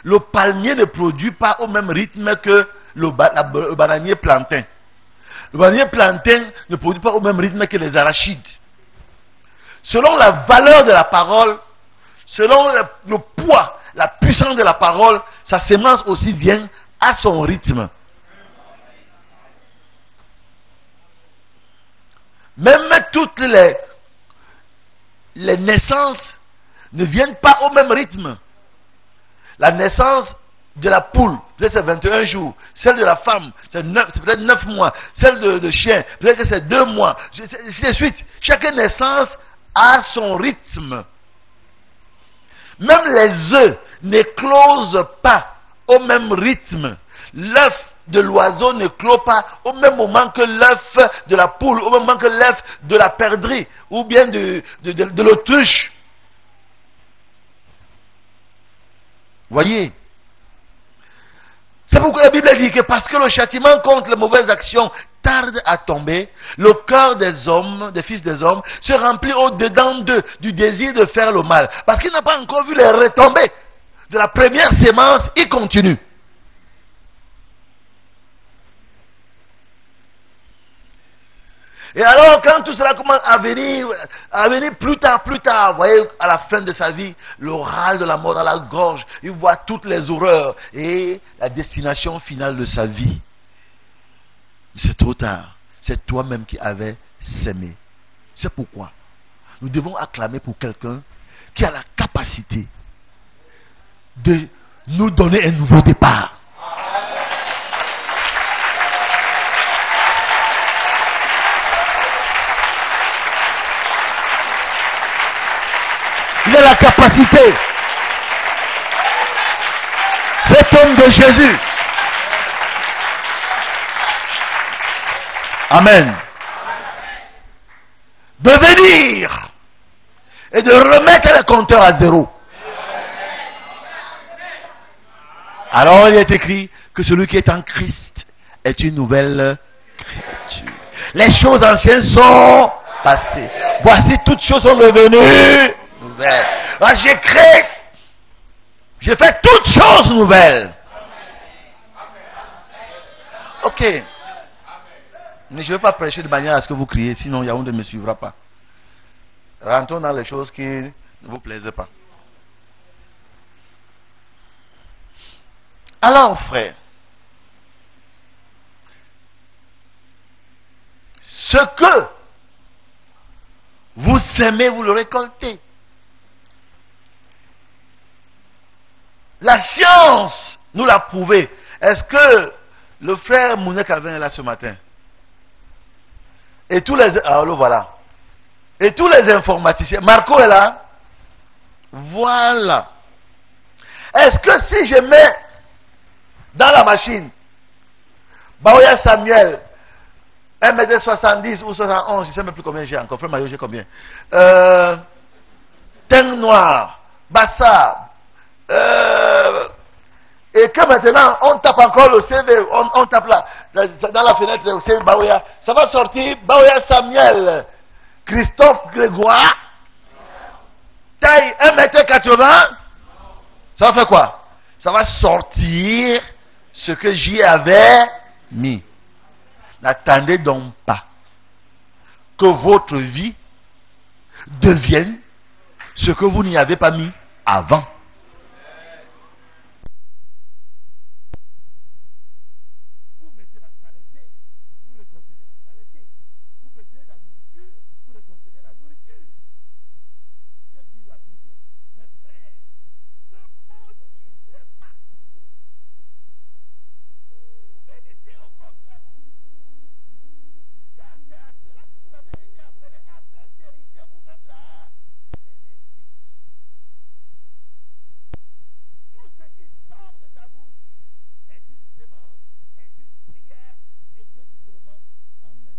S2: Le palmier ne produit pas au même rythme que le bananier plantain. Le bananier plantain ne produit pas au même rythme que les arachides. Selon la valeur de la parole, selon le poids, la puissance de la parole, sa semence aussi vient à son rythme. Même toutes les naissances ne viennent pas au même rythme. La naissance de la poule, peut-être c'est 21 jours. Celle de la femme, c'est peut-être 9 mois. Celle de chien, peut-être que c'est 2 mois. Ainsi de suite. Chaque naissance a son rythme. Même les œufs n'éclosent pas au même rythme. L'œuf de l'oiseau ne clôt pas au même moment que l'œuf de la poule, au même moment que l'œuf de la perdrix, ou bien de l'autruche. Voyez. C'est pourquoi la Bible dit que parce que le châtiment contre les mauvaises actions tarde à tomber, le cœur des hommes, des fils des hommes, se remplit au-dedans d'eux du désir de faire le mal. Parce qu'il n'a pas encore vu les retombées de la première sémence, il continue. Et alors, quand tout cela commence à venir plus tard, vous voyez, à la fin de sa vie, le râle de la mort dans la gorge, il voit toutes les horreurs et la destination finale de sa vie. C'est trop tard. C'est toi-même qui avais sémé. C'est pourquoi nous devons acclamer pour quelqu'un qui a la capacité de nous donner un nouveau départ. Il a la capacité. Cet homme de Jésus. Amen. De venir et de remettre le compteur à zéro. Alors il est écrit que celui qui est en Christ est une nouvelle créature. Les choses anciennes sont passées. Voici toutes choses sont devenues nouvelles. Alors, j'ai fait toutes choses nouvelles. Ok. Mais je ne vais pas prêcher de manière à ce que vous criez, sinon Yaoundé ne me suivra pas. Rentrons dans les choses qui ne vous plaisent pas. Alors, frère, ce que vous semez, vous le récoltez. La science nous l'a prouvé. Est-ce que le frère Mounek avait là ce matin? Et tous les... Alors le voilà. Et tous les informaticiens. Marco est là. Voilà. Est-ce que si je mets dans la machine Baoya Samuel 1m70 ou 71, je ne sais même plus combien j'ai encore. Frère Maillot, j'ai combien? Teint noir, Bassa, et que maintenant on tape encore le CV, on tape là, dans la fenêtre le CV Baoya, ça va sortir Baoya Samuel, Christophe Grégoire, taille 1m80, ça va faire quoi? Ça va sortir ce que j'y avais mis. N'attendez donc pas que votre vie devienne ce que vous n'y avez pas mis avant. Vous mettez la saleté, vous récolterez la saleté. Vous mettez la nourriture, vous récolterez la nourriture. Que dit la Bible? Mes frères, ne maudissez pas. Bénissez au contraire. Car c'est à cela que vous avez été appelés afin d'hériter vous-même la bénédiction. Tout ce qui sort de ta bouche est une sémence, est une prière, et Dieu dit seulement Amen.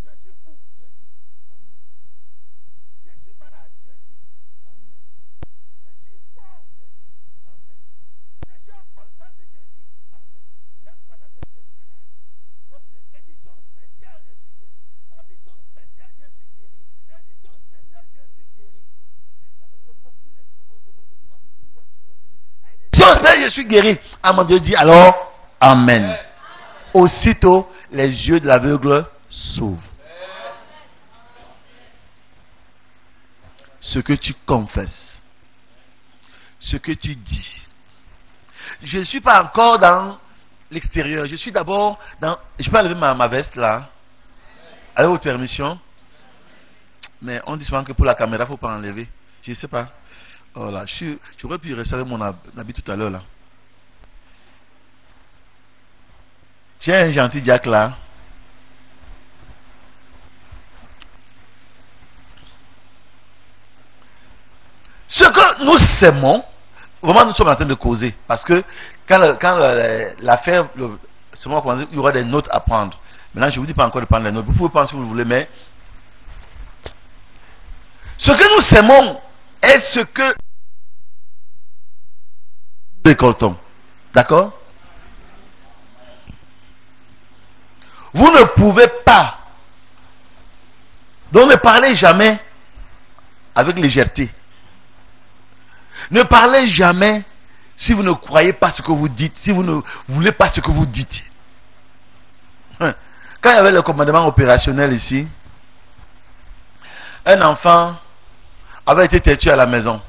S2: Je suis fou, Dieu dit Amen. Je suis malade, Dieu dit Amen. Je suis fort, Dieu dit Amen. Je suis en bonne santé, Dieu dit Amen. Même pendant que tu es malade, comme édition spéciale, je suis guéri. Édition spéciale, je suis guéri. Édition spéciale, je suis guéri. Les gens se moquent, tous les gens se moquent de toi. Pourquoi tu continues? Édition spéciale, je suis guéri. Ah mon Dieu dit alors Amen. Aussitôt, les yeux de l'aveugle s'ouvrent. Ce que tu confesses, ce que tu dis. Je ne suis pas encore dans l'extérieur. Je suis d'abord dans... Je peux enlever ma veste là. Avec votre permission. Mais on dit souvent que pour la caméra, il ne faut pas enlever. Je ne sais pas. Oh là, j'aurais pu rester avec mon habit tout à l'heure là. J'ai un gentil Jack là. Ce que nous sémons, vraiment nous sommes en train de causer. Parce que quand l'affaire, c'est moi qui il y aura des notes à prendre. Maintenant, je ne vous dis pas encore de prendre les notes. Vous pouvez penser si vous voulez, mais ce que nous sémons est ce que nous récoltons. D'accord? Vous ne pouvez pas. Donc ne parlez jamais avec légèreté. Ne parlez jamais si vous ne croyez pas ce que vous dites, si vous ne voulez pas ce que vous dites. Quand il y avait le commandement opérationnel ici, un enfant avait été têtu à la maison.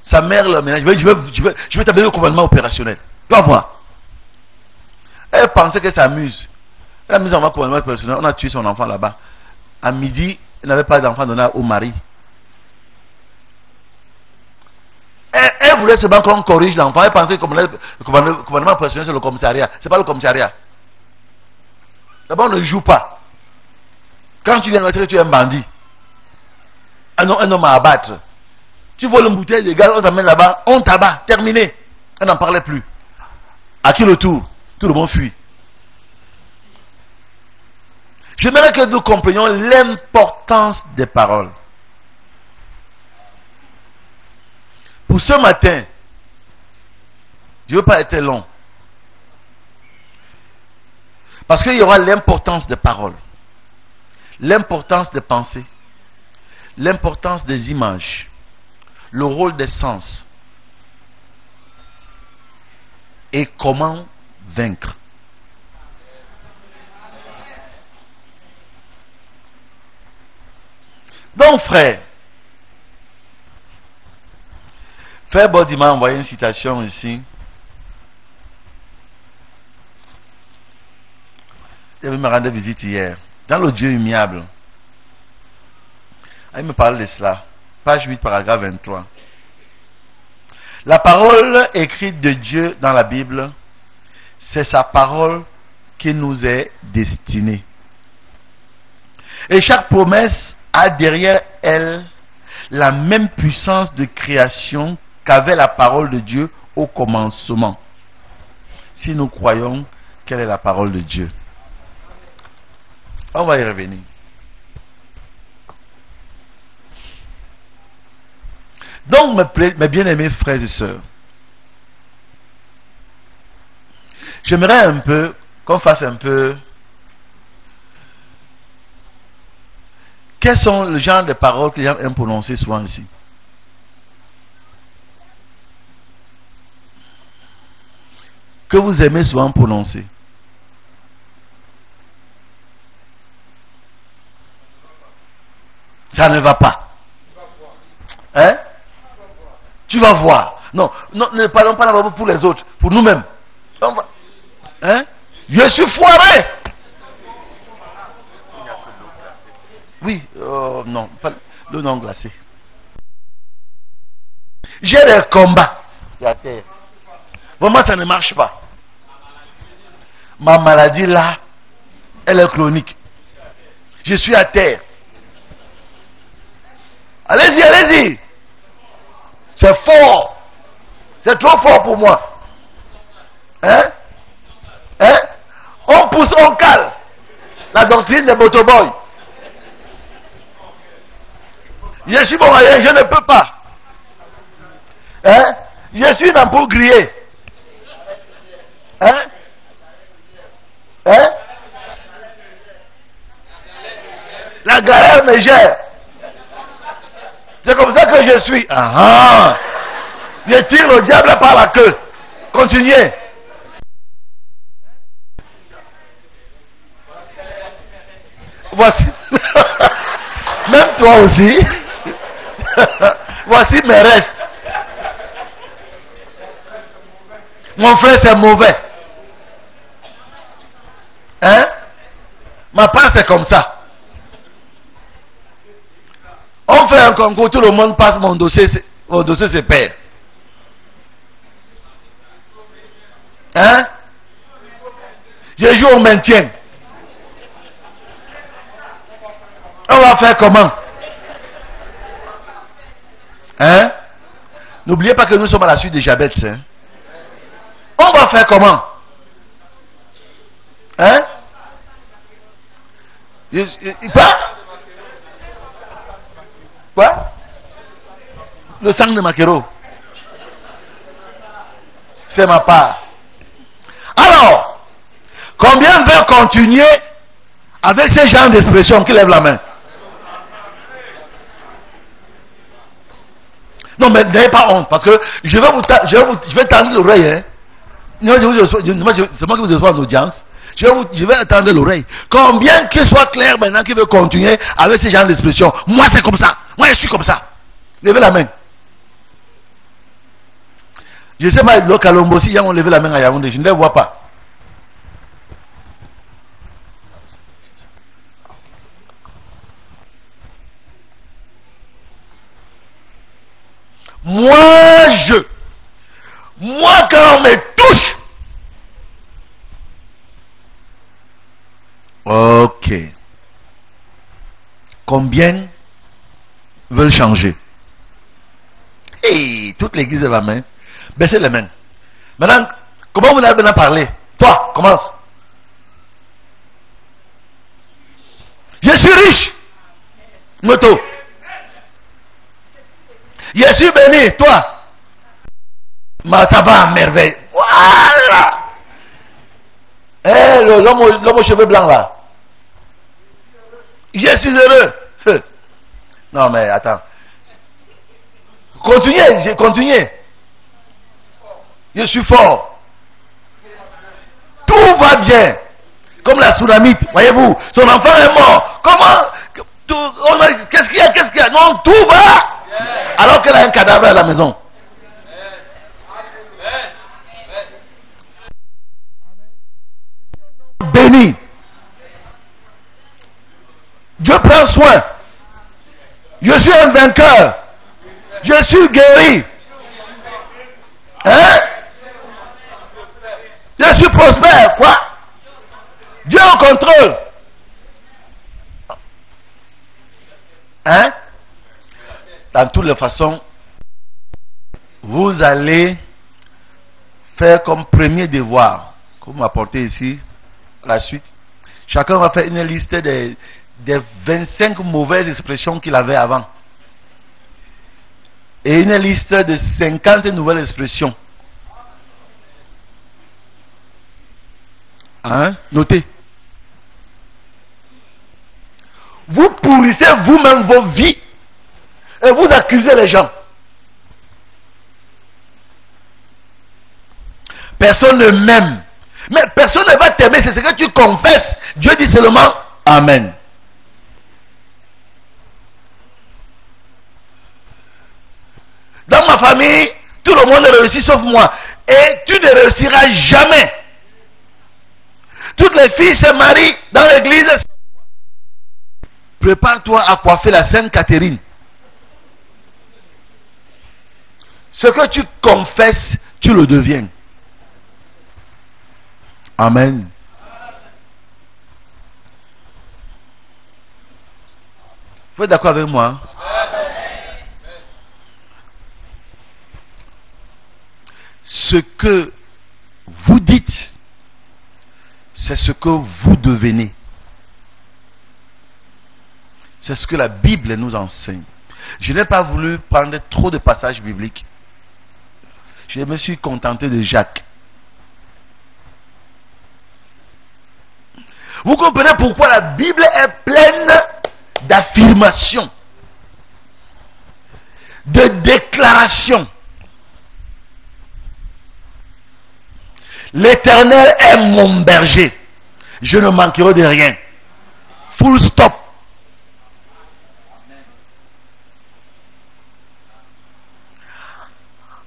S2: Sa mère le ménage. Je vais t'amener le commandement opérationnel. Tu vas voir. Elle pensait qu'elle s'amuse. Elle a mis en commandement personnel, on a tué son enfant là-bas. À midi, elle n'avait pas d'enfant donné au mari. Elle voulait seulement qu'on corrige l'enfant. Elle pensait que le commandement personnel c'est le commissariat. C'est pas le commissariat. D'abord, on ne joue pas. Quand tu viens de tu es un bandit. Un homme à abattre. Tu voles une bouteille de gaz, on t'amène là-bas, on t'abat, terminé. Elle n'en parlait plus. À qui le tour? Tout le monde fuit. J'aimerais que nous comprenions l'importance des paroles. Pour ce matin, je ne veux pas être long. Parce qu'il y aura l'importance des paroles, l'importance des pensées, l'importance des images, le rôle des sens et comment vaincre. Donc frère Body m'a envoyé une citation ici. Il me rendait visite hier. Dans le Dieu immuable. Il me parle de cela. Page 8, paragraphe 23. La parole écrite de Dieu dans la Bible, c'est sa parole qui nous est destinée. Et chaque promesse a derrière elle la même puissance de création qu'avait la parole de Dieu au commencement. Si nous croyons quelle est la parole de Dieu. On va y revenir. Donc, mes bien-aimés frères et sœurs, j'aimerais un peu qu'on fasse un peu. Quels sont le genre de paroles que les gens aiment prononcer souvent ici? Que vous aimez souvent prononcer? Ça ne va pas. Hein? Tu vas voir. Non, ne parlons pas d'abord pour les autres, pour nous-mêmes. Hein? Je suis foiré. Oui, non, pas l'eau non glacée. J'ai des combats. C'est à terre. Vraiment, ça ne marche pas. Ma maladie là, elle est chronique. Je suis à terre. Allez-y, allez-y. C'est fort. C'est trop fort pour moi. Hein? Hein? On pousse, on cale. La doctrine des motoboys. Je suis bon, je ne peux pas. Hein? Je suis une ampoule grillée. Hein? Hein? La galère me gère. C'est comme ça que je suis. Ah, je tire le diable par la queue. Continuez. Voici. Même toi aussi. Voici mes restes. Mon frère, c'est mauvais. Hein? Ma part, c'est comme ça. On fait un concours, tout le monde passe, mon dossier se perd. Hein? Je joue au maintien. On va faire comment? Hein? N'oubliez pas que nous sommes à la suite de Jabez. Hein? On va faire comment? Hein? Quoi? Le sang de Makero. C'est ma part. Alors, combien veut continuer avec ces genres d'expressions qui lèvent la main? Non, mais n'ayez pas honte, parce que je vais tendre l'oreille. Hein. C'est moi qui vous reçois en audience. Je vais attendre l'oreille. Combien qu'il soit clair maintenant qui veut continuer avec ces genres d'expressions? Moi, c'est comme ça. Moi, je suis comme ça. Levez la main. Je sais pas, le Kalombo, si ils ont levé la main à Yaoundé, je ne les vois pas. Moi, quand on me touche. Ok. Combien veulent changer? Et toute l'église est la main. Baissez les mains. Maintenant, comment vous allez maintenant parler? Toi, commence. Je suis riche. Moto. Je suis béni. Toi. Mais ça va à merveille. Voilà. Eh, l'homme aux cheveux blancs là. Je suis heureux. Non mais attends. Continuez. Je suis fort. Tout va bien. Comme la Sunamite, voyez-vous. Son enfant est mort. Comment? Qu'est-ce qu'il y a? Non, tout va. Alors qu'elle a un cadavre à la maison. Béni. Dieu prend soin. Je suis un vainqueur. Je suis guéri. Hein? Je suis prospère. Quoi? Dieu au contrôle. Hein? Dans toutes les façons, vous allez faire comme premier devoir, comme vous m'apportez ici, la suite. Chacun va faire une liste des 25 mauvaises expressions qu'il avait avant. Et une liste de 50 nouvelles expressions. Hein? Notez. Vous pourrissez vous-même vos vies et vous accusez les gens. Personne ne m'aime. Mais personne ne va t'aimer, c'est ce que tu confesses. Dieu dit seulement Amen. Dans ma famille, tout le monde réussit sauf moi. Et tu ne réussiras jamais. Toutes les filles se marient dans l'église. Prépare-toi à coiffer la Sainte Catherine. Ce que tu confesses, tu le deviens. Amen. Vous êtes d'accord avec moi? Ce que vous dites, c'est ce que vous devenez. C'est ce que la Bible nous enseigne. Je n'ai pas voulu prendre trop de passages bibliques. Je me suis contenté de Jacques. Vous comprenez pourquoi la Bible est pleine d'affirmations, de déclarations. L'Éternel est mon berger. Je ne manquerai de rien. Full stop.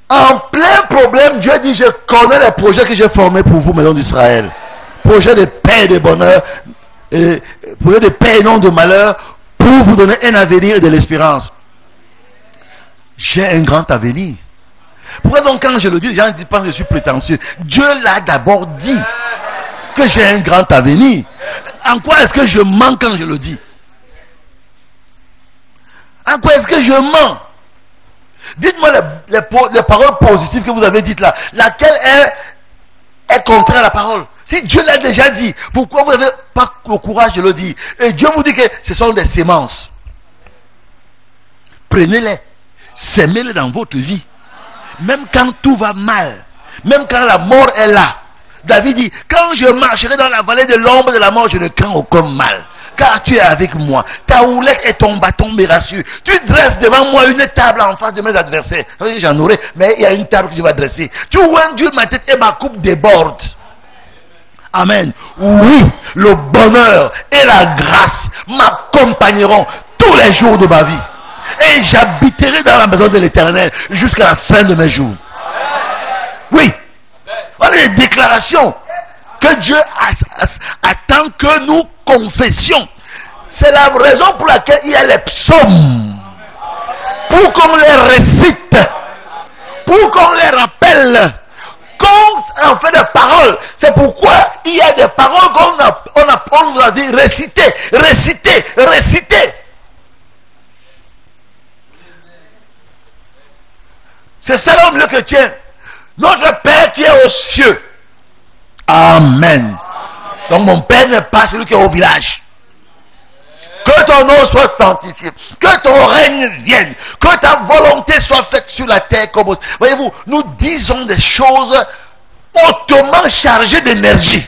S2: En plein problème, Dieu dit, je connais les projets que j'ai formés pour vous, maison d'Israël. Projet de paix et de bonheur, projet de paix et non de malheur, pour vous donner un avenir et de l'espérance. J'ai un grand avenir. Pourquoi donc quand je le dis, les gens disent pas que je suis prétentieux. Dieu l'a d'abord dit que j'ai un grand avenir. En quoi est-ce que je mens quand je le dis? En quoi est-ce que je mens? Dites-moi les paroles positives que vous avez dites là. Laquelle est contraire à la parole? Si Dieu l'a déjà dit, pourquoi vous n'avez pas le courage de le dire? Et Dieu vous dit que ce sont des semences. Prenez-les, semez-les dans votre vie. Même quand tout va mal, même quand la mort est là. David dit, quand je marcherai dans la vallée de l'ombre de la mort, je ne crains aucun mal. Car tu es avec moi. Ta houlette et ton bâton me rassurent. Tu dresses devant moi une table en face de mes adversaires. J'en aurai, mais il y a une table que tu vas dresser. Tu oindules ma tête et ma coupe déborde. Amen. Oui, le bonheur et la grâce m'accompagneront tous les jours de ma vie. Et j'habiterai dans la maison de l'Éternel jusqu'à la fin de mes jours. Oui. Voilà les déclarations que Dieu attend que nous confessions. C'est la raison pour laquelle il y a les psaumes. Pour qu'on les récite. pour qu'on les rappelle. Quand on fait des paroles, c'est pourquoi il y a des paroles qu'on nous a dit réciter, réciter, réciter. C'est ça l'homme le chrétien. Notre Père qui est aux cieux. Amen. Donc mon Père n'est pas celui qui est au village. Que ton nom soit sanctifié. Que ton règne vienne. Que ta volonté soit faite sur la terre comme au... Voyez-vous, nous disons des choses hautement chargées d'énergie.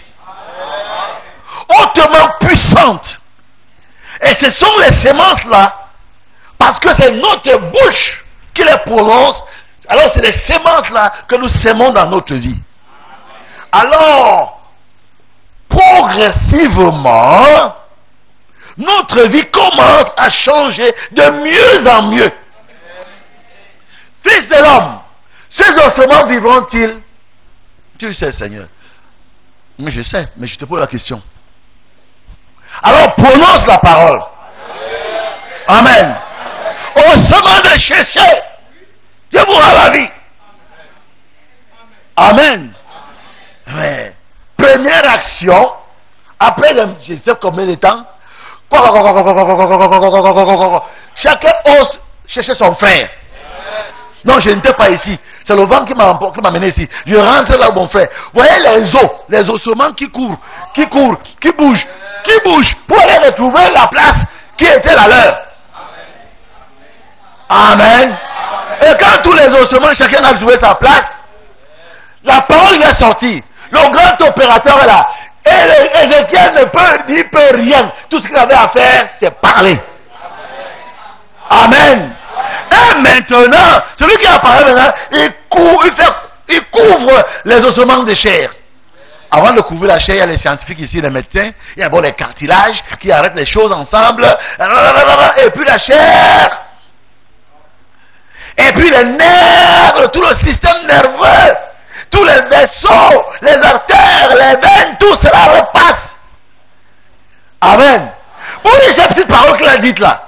S2: Hautement puissantes. Et ce sont les semences là. Parce que c'est notre bouche qui les prononce. Alors c'est les semences là que nous sémons dans notre vie. Alors, progressivement, notre vie commence à changer de mieux en mieux. Fils de l'homme, ces ossements vivront-ils? Tu sais, Seigneur. Mais je sais, mais je te pose la question. Alors prononce la parole. Amen. Ossements de chercher, je vous rends la vie. Amen. Mais, première action, après je ne sais combien de temps, chacun ose chercher son frère. Non, je n'étais pas ici. C'est le vent qui m'a mené ici. Je rentre là où mon frère. Vous voyez les ossements qui courent, qui bougent, pour aller retrouver la place qui était la leur. Amen. Et quand tous les ossements, chacun a trouvé sa place, la parole va sortir. Le grand opérateur est là. Et Ézéchiel ne peut rien. Tout ce qu'il avait à faire, c'est parler. Amen. Et maintenant, celui qui apparaît maintenant, il couvre les ossements de chair. Avant de couvrir la chair, il y a les scientifiques ici, les médecins. Il y a les cartilages qui arrêtent les choses ensemble. Et puis la chair. Et puis les nerfs, tout le système nerveux. Tous les vaisseaux, les artères, les veines, tout cela repasse. Amen. Pour ces petites paroles qu'il a dites là.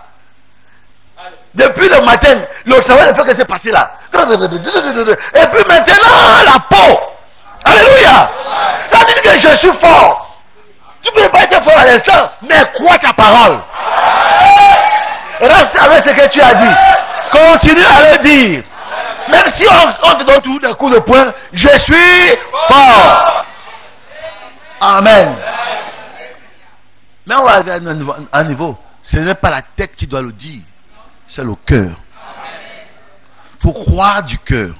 S2: Depuis le matin, le travail ne fait que se passer là. Et puis maintenant, la peau. Alléluia. Ça dit que je suis fort. Tu ne peux pas être fort à l'instant, mais crois ta parole. Reste avec ce que tu as dit. Continue à le dire. Même si on te donne tous des coups de poing, je suis fort. Amen. Mais on va arriver à un niveau. Ce n'est pas la tête qui doit le dire. C'est le cœur. Il faut croire du cœur.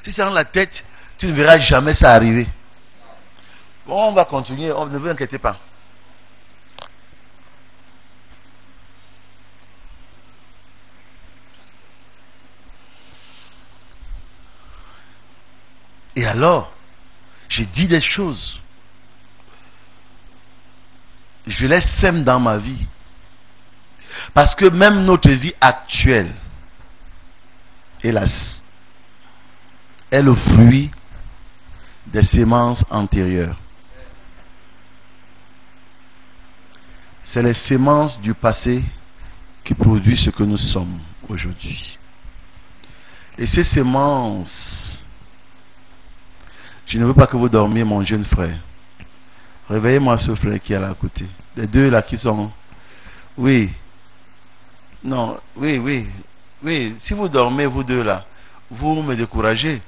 S2: Si c'est dans la tête, tu ne verras jamais ça arriver. Bon, on va continuer. Ne vous inquiétez pas. Et alors, j'ai dit des choses. Je les sème dans ma vie. Parce que même notre vie actuelle, hélas, est le fruit des semences antérieures. C'est les semences du passé qui produisent ce que nous sommes aujourd'hui. Et ces semences, je ne veux pas que vous dormiez, mon jeune frère. Réveillez-moi ce frère qui est là à côté. Les deux là qui sont... Oui. Non, oui. Si vous dormez, vous deux là, vous me découragez.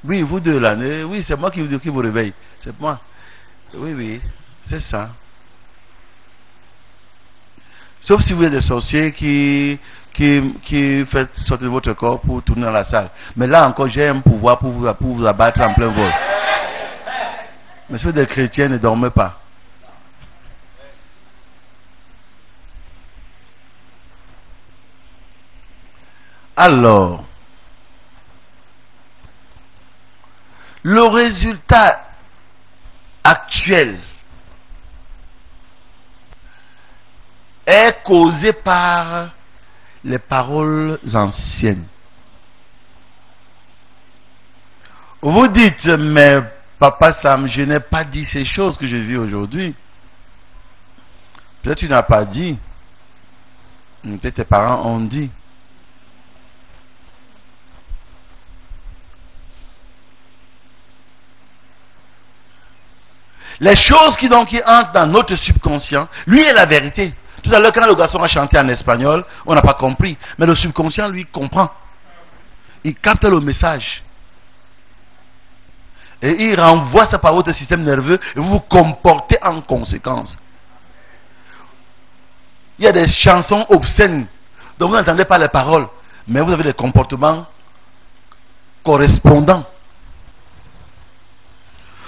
S2: Oui, vous deux là. Oui, c'est moi qui vous réveille. C'est moi. Oui, c'est ça. Sauf si vous êtes des sorciers qui fait sortir de votre corps pour tourner dans la salle. Mais là encore, j'ai un pouvoir pour vous abattre en plein vol. Mais si vous êtes des chrétiens, ne dormez pas. Alors, le résultat actuel est causé par les paroles anciennes. Vous dites, mais Papa Sam, je n'ai pas dit ces choses que je vis aujourd'hui. Peut-être tu n'as pas dit. Peut-être tes parents ont dit. Les choses qui entrent dans notre subconscient, lui est la vérité. Tout à l'heure, quand le garçon a chanté en espagnol, on n'a pas compris. Mais le subconscient, lui, comprend. Il capte le message. Et il renvoie ça par votre système nerveux et vous vous comportez en conséquence. Il y a des chansons obscènes dont vous n'entendez pas les paroles, mais vous avez des comportements correspondants.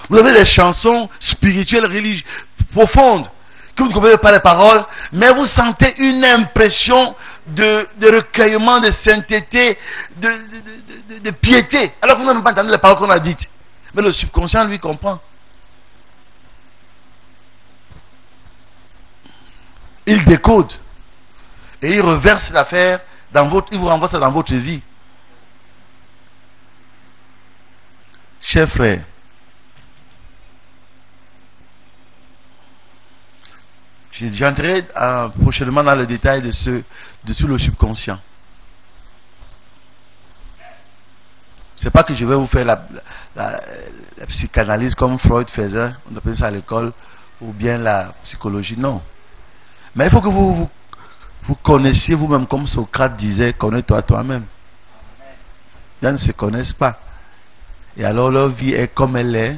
S2: Vous avez des chansons spirituelles, religieuses, profondes, que vous ne comprenez pas les paroles, mais vous sentez une impression de recueillement, de sainteté, de piété, alors que vous n'avez pas entendu les paroles qu'on a dites. Mais le subconscient, lui, comprend. Il décode. Et il reverse l'affaire il vous renvoie ça dans votre vie. Chers frères, j'entrerai prochainement dans le détail de le subconscient. C'est pas que je vais vous faire la psychanalyse comme Freud faisait, on appelle ça à l'école, ou bien la psychologie, non. Mais il faut que vous connaissiez vous-même, comme Socrate disait, connais-toi toi-même. Ils ne se connaissent pas. Et alors leur vie est comme elle est.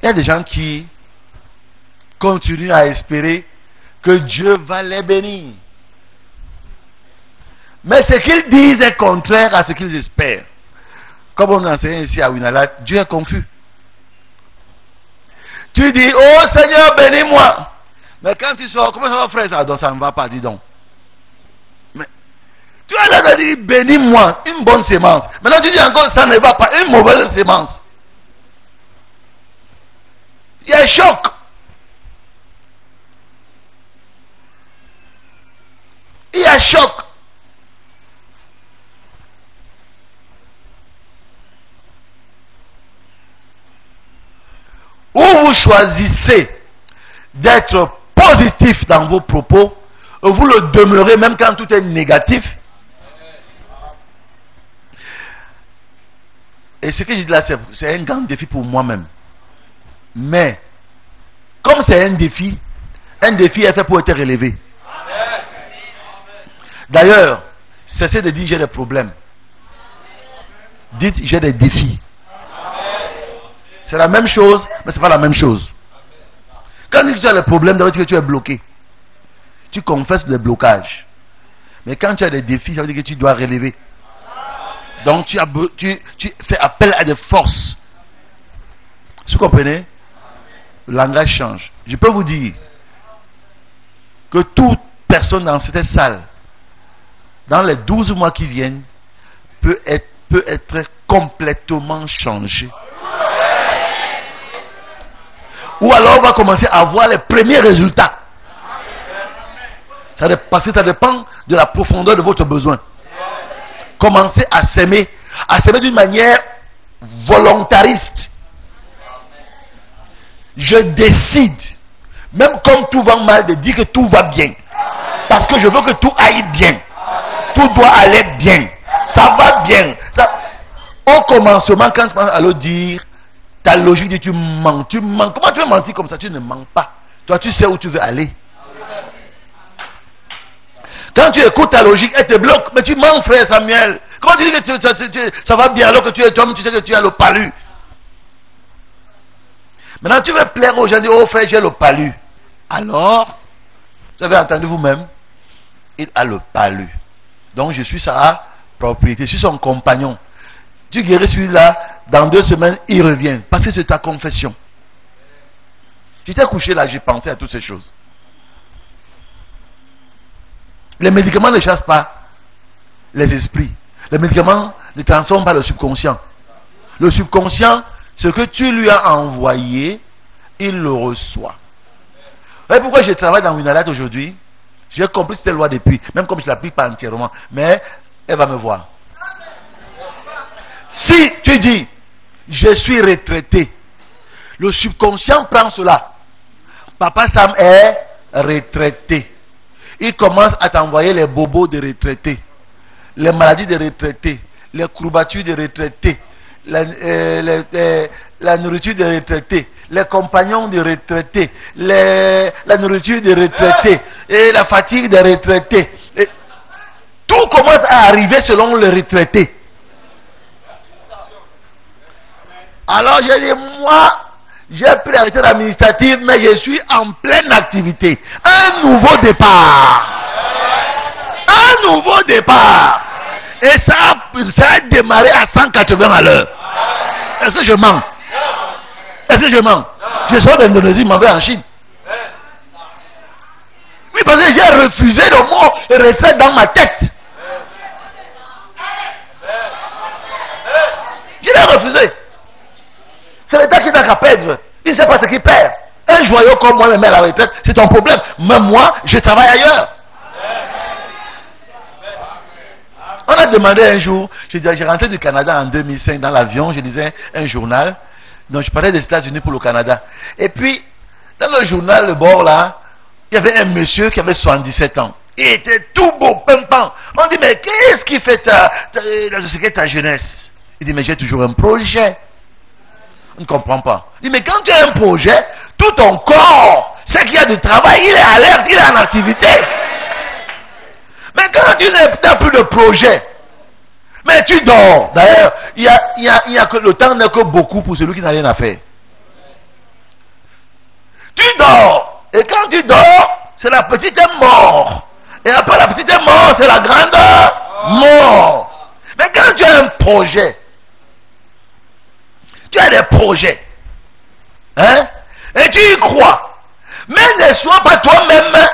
S2: Il y a des gens qui continuent à espérer que Dieu va les bénir. Mais ce qu'ils disent est contraire à ce qu'ils espèrent. Comme on enseigne ici à Winalat, Dieu est confus. Tu dis, oh Seigneur, bénis-moi. Mais quand tu sors, comment ça va, frère? Ça, donc, ça ne va pas, dis donc. Mais tu as l'air de dire, bénis-moi, une bonne sémence. Maintenant tu dis encore, ça ne va pas, une mauvaise sémence. Il y a un choc. Il y a un choc. Ou vous choisissez d'être positif dans vos propos, et vous le demeurez même quand tout est négatif. Et ce que je dis là, c'est un grand défi pour moi-même. Mais, comme c'est un défi est fait pour être relevé. D'ailleurs, cessez de dire j'ai des problèmes. Dites j'ai des défis. C'est la même chose, mais ce n'est pas la même chose. Quand tu as des problèmes, ça veut dire que tu es bloqué. Tu confesses les blocages. Mais quand tu as des défis, ça veut dire que tu dois relever. Donc tu fais appel à des forces. Vous comprenez? Le langage change. Je peux vous dire que toute personne dans cette salle, dans les 12 mois qui viennent, peut être complètement changée. Ou alors on va commencer à voir les premiers résultats. Parce que ça dépend de la profondeur de votre besoin. Commencez à s'aimer d'une manière volontariste. Je décide, même comme tout va mal, de dire que tout va bien. Parce que je veux que tout aille bien. Tout doit aller bien. Ça va bien. Au commencement, quand tu vas le dire, ta logique dit tu mens. Comment tu veux mentir comme ça? Tu ne mens pas. Toi, tu sais où tu veux aller. Quand tu écoutes ta logique, elle te bloque. Mais tu mens, frère Samuel. Comment tu dis que ça va bien alors que tu es toi-même, tu sais que tu as le palu? Maintenant, tu veux plaire aux gens, dire, oh frère, j'ai le palu. Alors, vous avez entendu vous-même, il a le palu. Donc, je suis sa propriété, je suis son compagnon. Tu guéris celui-là, dans 2 semaines, il revient. Parce que c'est ta confession. Tu t'es couché là, j'ai pensé à toutes ces choses. Les médicaments ne chassent pas les esprits. Les médicaments ne transforment pas le subconscient. Le subconscient, ce que tu lui as envoyé, il le reçoit. Vous voyez pourquoi je travaille dans Winalat aujourd'hui? J'ai compris cette loi depuis, même comme je ne l'applique pas entièrement. Mais elle va me voir. Si tu dis, je suis retraité, le subconscient prend cela. Papa Sam est retraité. Il commence à t'envoyer les bobos de retraités, les maladies de retraités, les courbatures de retraités, la nourriture des retraités, les compagnons des retraités, la nourriture des retraités, et la fatigue des retraités. Et tout commence à arriver selon les retraités. Alors j'ai dit, moi, j'ai pris la retraite administrative, mais je suis en pleine activité. Un nouveau départ. Un nouveau départ. Et ça a démarré à 180 à l'heure. Est-ce que je mens? Est-ce que je mens? Je sors d'Indonésie, je m'en vais en Chine. Oui, parce que j'ai refusé le mot retraite dans ma tête. Je l'ai refusé. C'est l'État qui n'a qu'à perdre. Il ne sait pas ce qu'il perd. Un joyau comme moi me met à la retraite, c'est ton problème. Même moi, je travaille ailleurs. On a demandé un jour, j'ai rentré du Canada en 2005 dans l'avion, je lisais un journal. Donc je parlais des États-Unis pour le Canada. Et puis, dans le journal, le bord là, il y avait un monsieur qui avait 77 ans. Il était tout beau, pimpant. On dit, mais qu'est-ce qui fait ta jeunesse? Il dit, mais j'ai toujours un projet. On ne comprend pas. Il dit, mais quand tu as un projet, tout ton corps, c'est qu'il y a du travail, il est alerte, il est en activité. Mais quand tu n'as plus de projet, mais tu dors. D'ailleurs, il y a que le temps n'est que beaucoup pour celui qui n'a rien à faire. Tu dors. Et quand tu dors, c'est la petite mort. Et après la petite mort, c'est la grande mort. Mais quand tu as un projet, tu as des projets, hein, et tu y crois, mais ne sois pas toi-même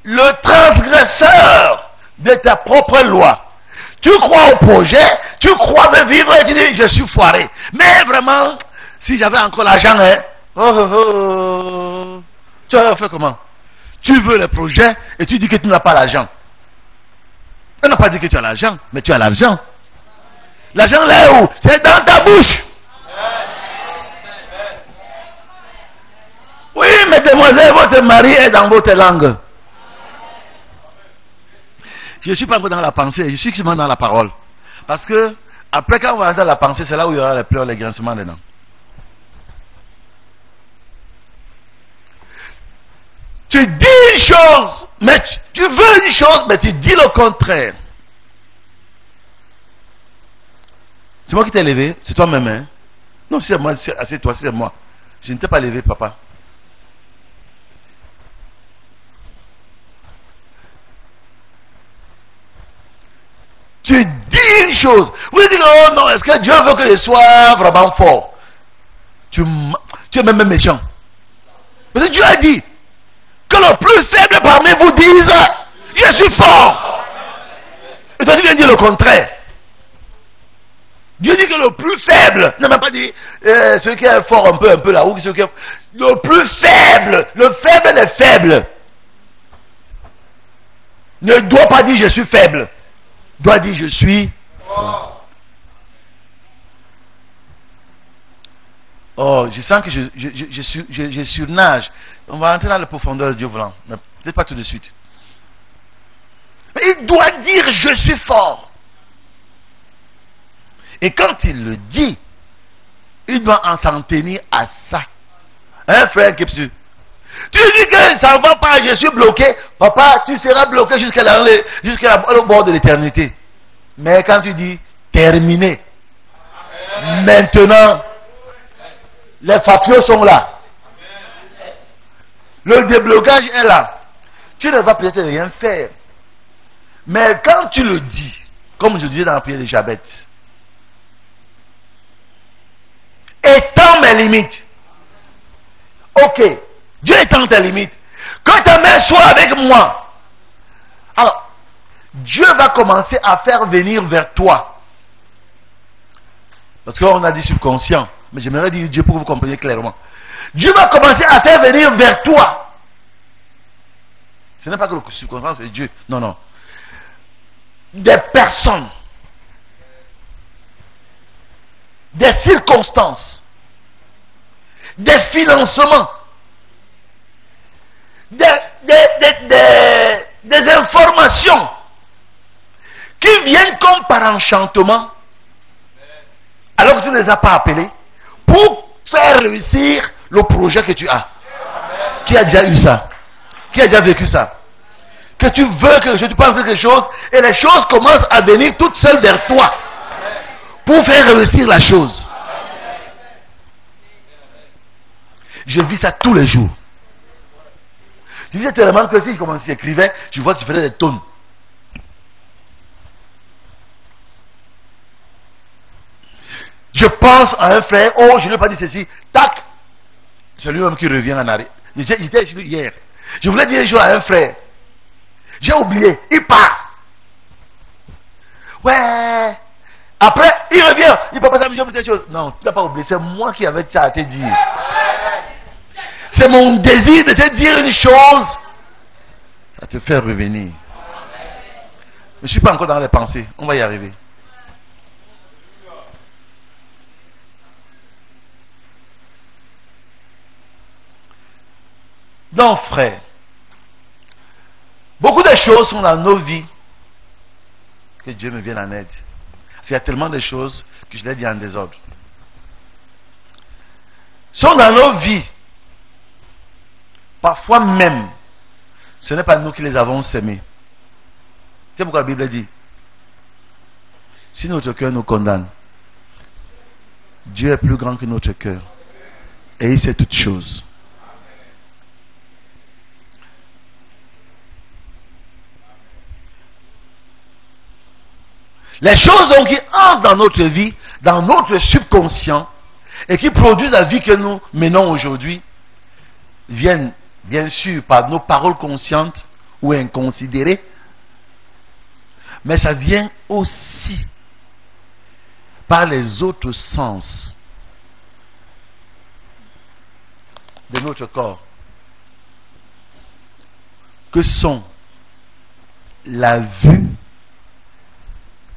S2: le transgresseur de ta propre loi. Tu crois au projet, tu crois me vivre et tu dis je suis foiré. Mais vraiment, si j'avais encore l'argent, hein, tu vas faire comment? Tu veux le projet et tu dis que tu n'as pas l'argent. On n'a pas dit que tu as l'argent, mais tu as l'argent. L'argent là où? C'est dans ta bouche. Oui, mesdemoiselles, votre mari est dans votre langue. Je ne suis pas encore dans la pensée, je suis seulement dans la parole. Parce que, après quand on va dans la pensée, c'est là où il y aura les pleurs, les grincements dedans. Tu dis une chose, mais tu veux une chose, mais tu dis le contraire. C'est moi qui t'ai levé, c'est toi-même, hein? Non, c'est moi, c'est toi, c'est moi. Je ne t'ai pas levé, papa. Tu dis une chose. Vous dites, oh non, est-ce que Dieu veut que je sois vraiment fort? Tu es même méchant. Parce que Dieu a dit que le plus faible parmi vous dise, je suis fort. Et toi tu viens dire le contraire. Dieu dit que le plus faible, n'a même pas dit celui qui est fort un peu là, ou celui qui est le plus faible, le faible des faibles, ne doit pas dire je suis faible. Doit dire je suis fort. Oh, je sens que je surnage. On va entrer dans la profondeur de Dieu voulant, mais peut-être pas tout de suite. Mais il doit dire je suis fort. Et quand il le dit, il doit en s'en tenir à ça. Hein, frère Kepsu? Tu dis que ça ne va pas, je suis bloqué. Papa, tu seras bloqué jusqu'à le bord de l'éternité. Mais quand tu dis terminé, maintenant, les fafios sont là. Le déblocage est là. Tu ne vas peut-être rien faire. Mais quand tu le dis, comme je disais dans la prière de Jabez, étends mes limites. Ok. Dieu étend tes limites. Que ta main soit avec moi. Alors, Dieu va commencer à faire venir vers toi. Parce qu'on a dit subconscient. Mais j'aimerais dire Dieu pour que vous compreniez clairement. Dieu va commencer à faire venir vers toi. Ce n'est pas que le subconscient c'est Dieu. Non, non. Des personnes. Des circonstances. Des financements. Des informations qui viennent comme par enchantement alors que tu ne les as pas appelés pour faire réussir le projet que tu as. Qui a déjà eu ça? Qui a déjà vécu ça? Que tu veux quelque chose, tu penses quelque chose, et les choses commencent à venir toutes seules vers toi pour faire réussir la chose. Je vis ça tous les jours. Je disais tellement que si je commençais à écrire, je vois que je faisais des tonnes. Je pense à un frère, oh, je ne lui ai pas dit ceci, tac, c'est lui-même qui revient en arrière. J'étais ici hier. Je voulais dire une chose à un frère. J'ai oublié, il part. Ouais. Après, il revient, il peut pas s'amuser pour des choses. Non, tu n'as pas oublié, c'est moi qui avais ça à te dire. C'est mon désir de te dire une chose, à te faire revenir. Je ne suis pas encore dans les pensées, on va y arriver. Donc, frère, beaucoup de choses sont dans nos vies que Dieu me vienne en aide. Parce qu'il y a tellement de choses que je l'ai dit en désordre. Sont dans nos vies. Parfois même, ce n'est pas nous qui les avons sémés. C'est pourquoi la Bible dit, si notre cœur nous condamne, Dieu est plus grand que notre cœur. Et il sait toutes choses. Les choses donc qui entrent dans notre vie, dans notre subconscient, et qui produisent la vie que nous menons aujourd'hui, viennent bien sûr par nos paroles conscientes ou inconsidérées, mais ça vient aussi par les autres sens de notre corps, que sont la vue,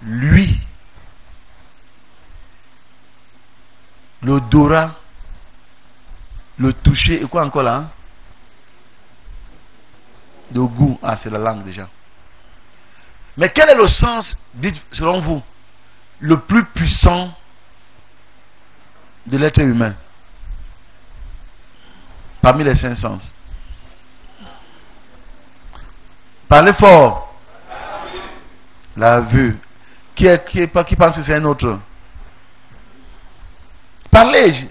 S2: l'ouïe, l'odorat, le toucher, et quoi encore là? Le goût. Ah, c'est la langue déjà. Mais quel est le sens, dites, selon vous, le plus puissant de l'être humain? Parmi les 5 sens. Parlez fort. La vue. Qui pense que c'est un autre? Parlez.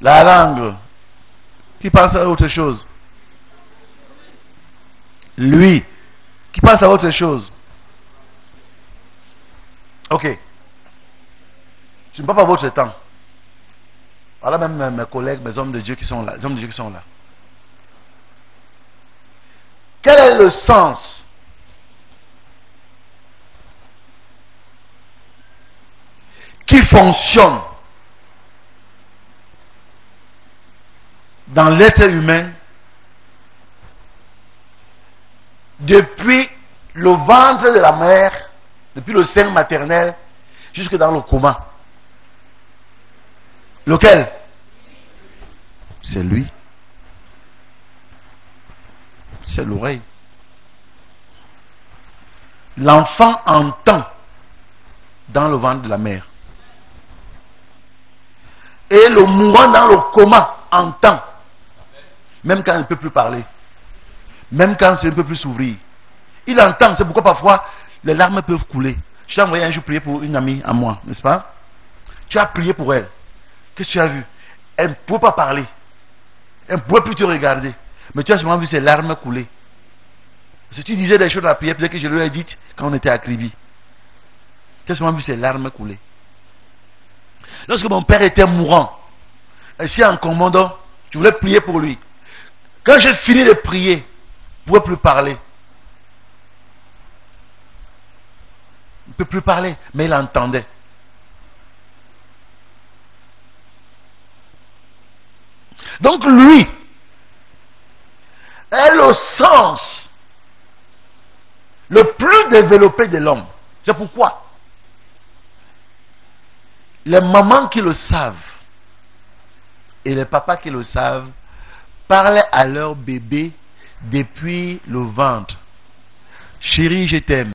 S2: La langue. Qui pense à autre chose? Lui. Qui pense à autre chose? Ok. Je ne parle pas votre temps. Voilà même mes collègues, mes hommes de Dieu qui sont là. Les hommes de Dieu qui sont là. Quel est le sens qui fonctionne dans l'être humain depuis le ventre de la mère, depuis le sein maternel, jusque dans le coma? Lequel? C'est lui. C'est l'oreille. L'enfant entend dans le ventre de la mère. Et le mourant dans le coma entend. Même quand il ne peut plus parler. Même quand il ne peut plus s'ouvrir. Il entend. C'est pourquoi parfois les larmes peuvent couler. Je t'ai envoyé un jour prier pour une amie à moi, n'est-ce pas? Tu as prié pour elle. Qu'est-ce que tu as vu? Elle ne pouvait pas parler. Elle ne pouvait plus te regarder. Mais tu as seulement vu ses larmes couler. Si tu disais des choses à la prière, peut-être que je lui ai dit quand on était à Kribi. Tu as seulement vu ses larmes couler. Lorsque mon père était mourant, ici en commandant, je voulais prier pour lui. Quand j'ai fini de prier, je ne pouvais plus parler. Il ne peut plus parler, mais il entendait. Donc lui est le sens le plus développé de l'homme. C'est pourquoi les mamans qui le savent et les papas qui le savent parlent à leur bébé depuis le ventre. Chérie, je t'aime.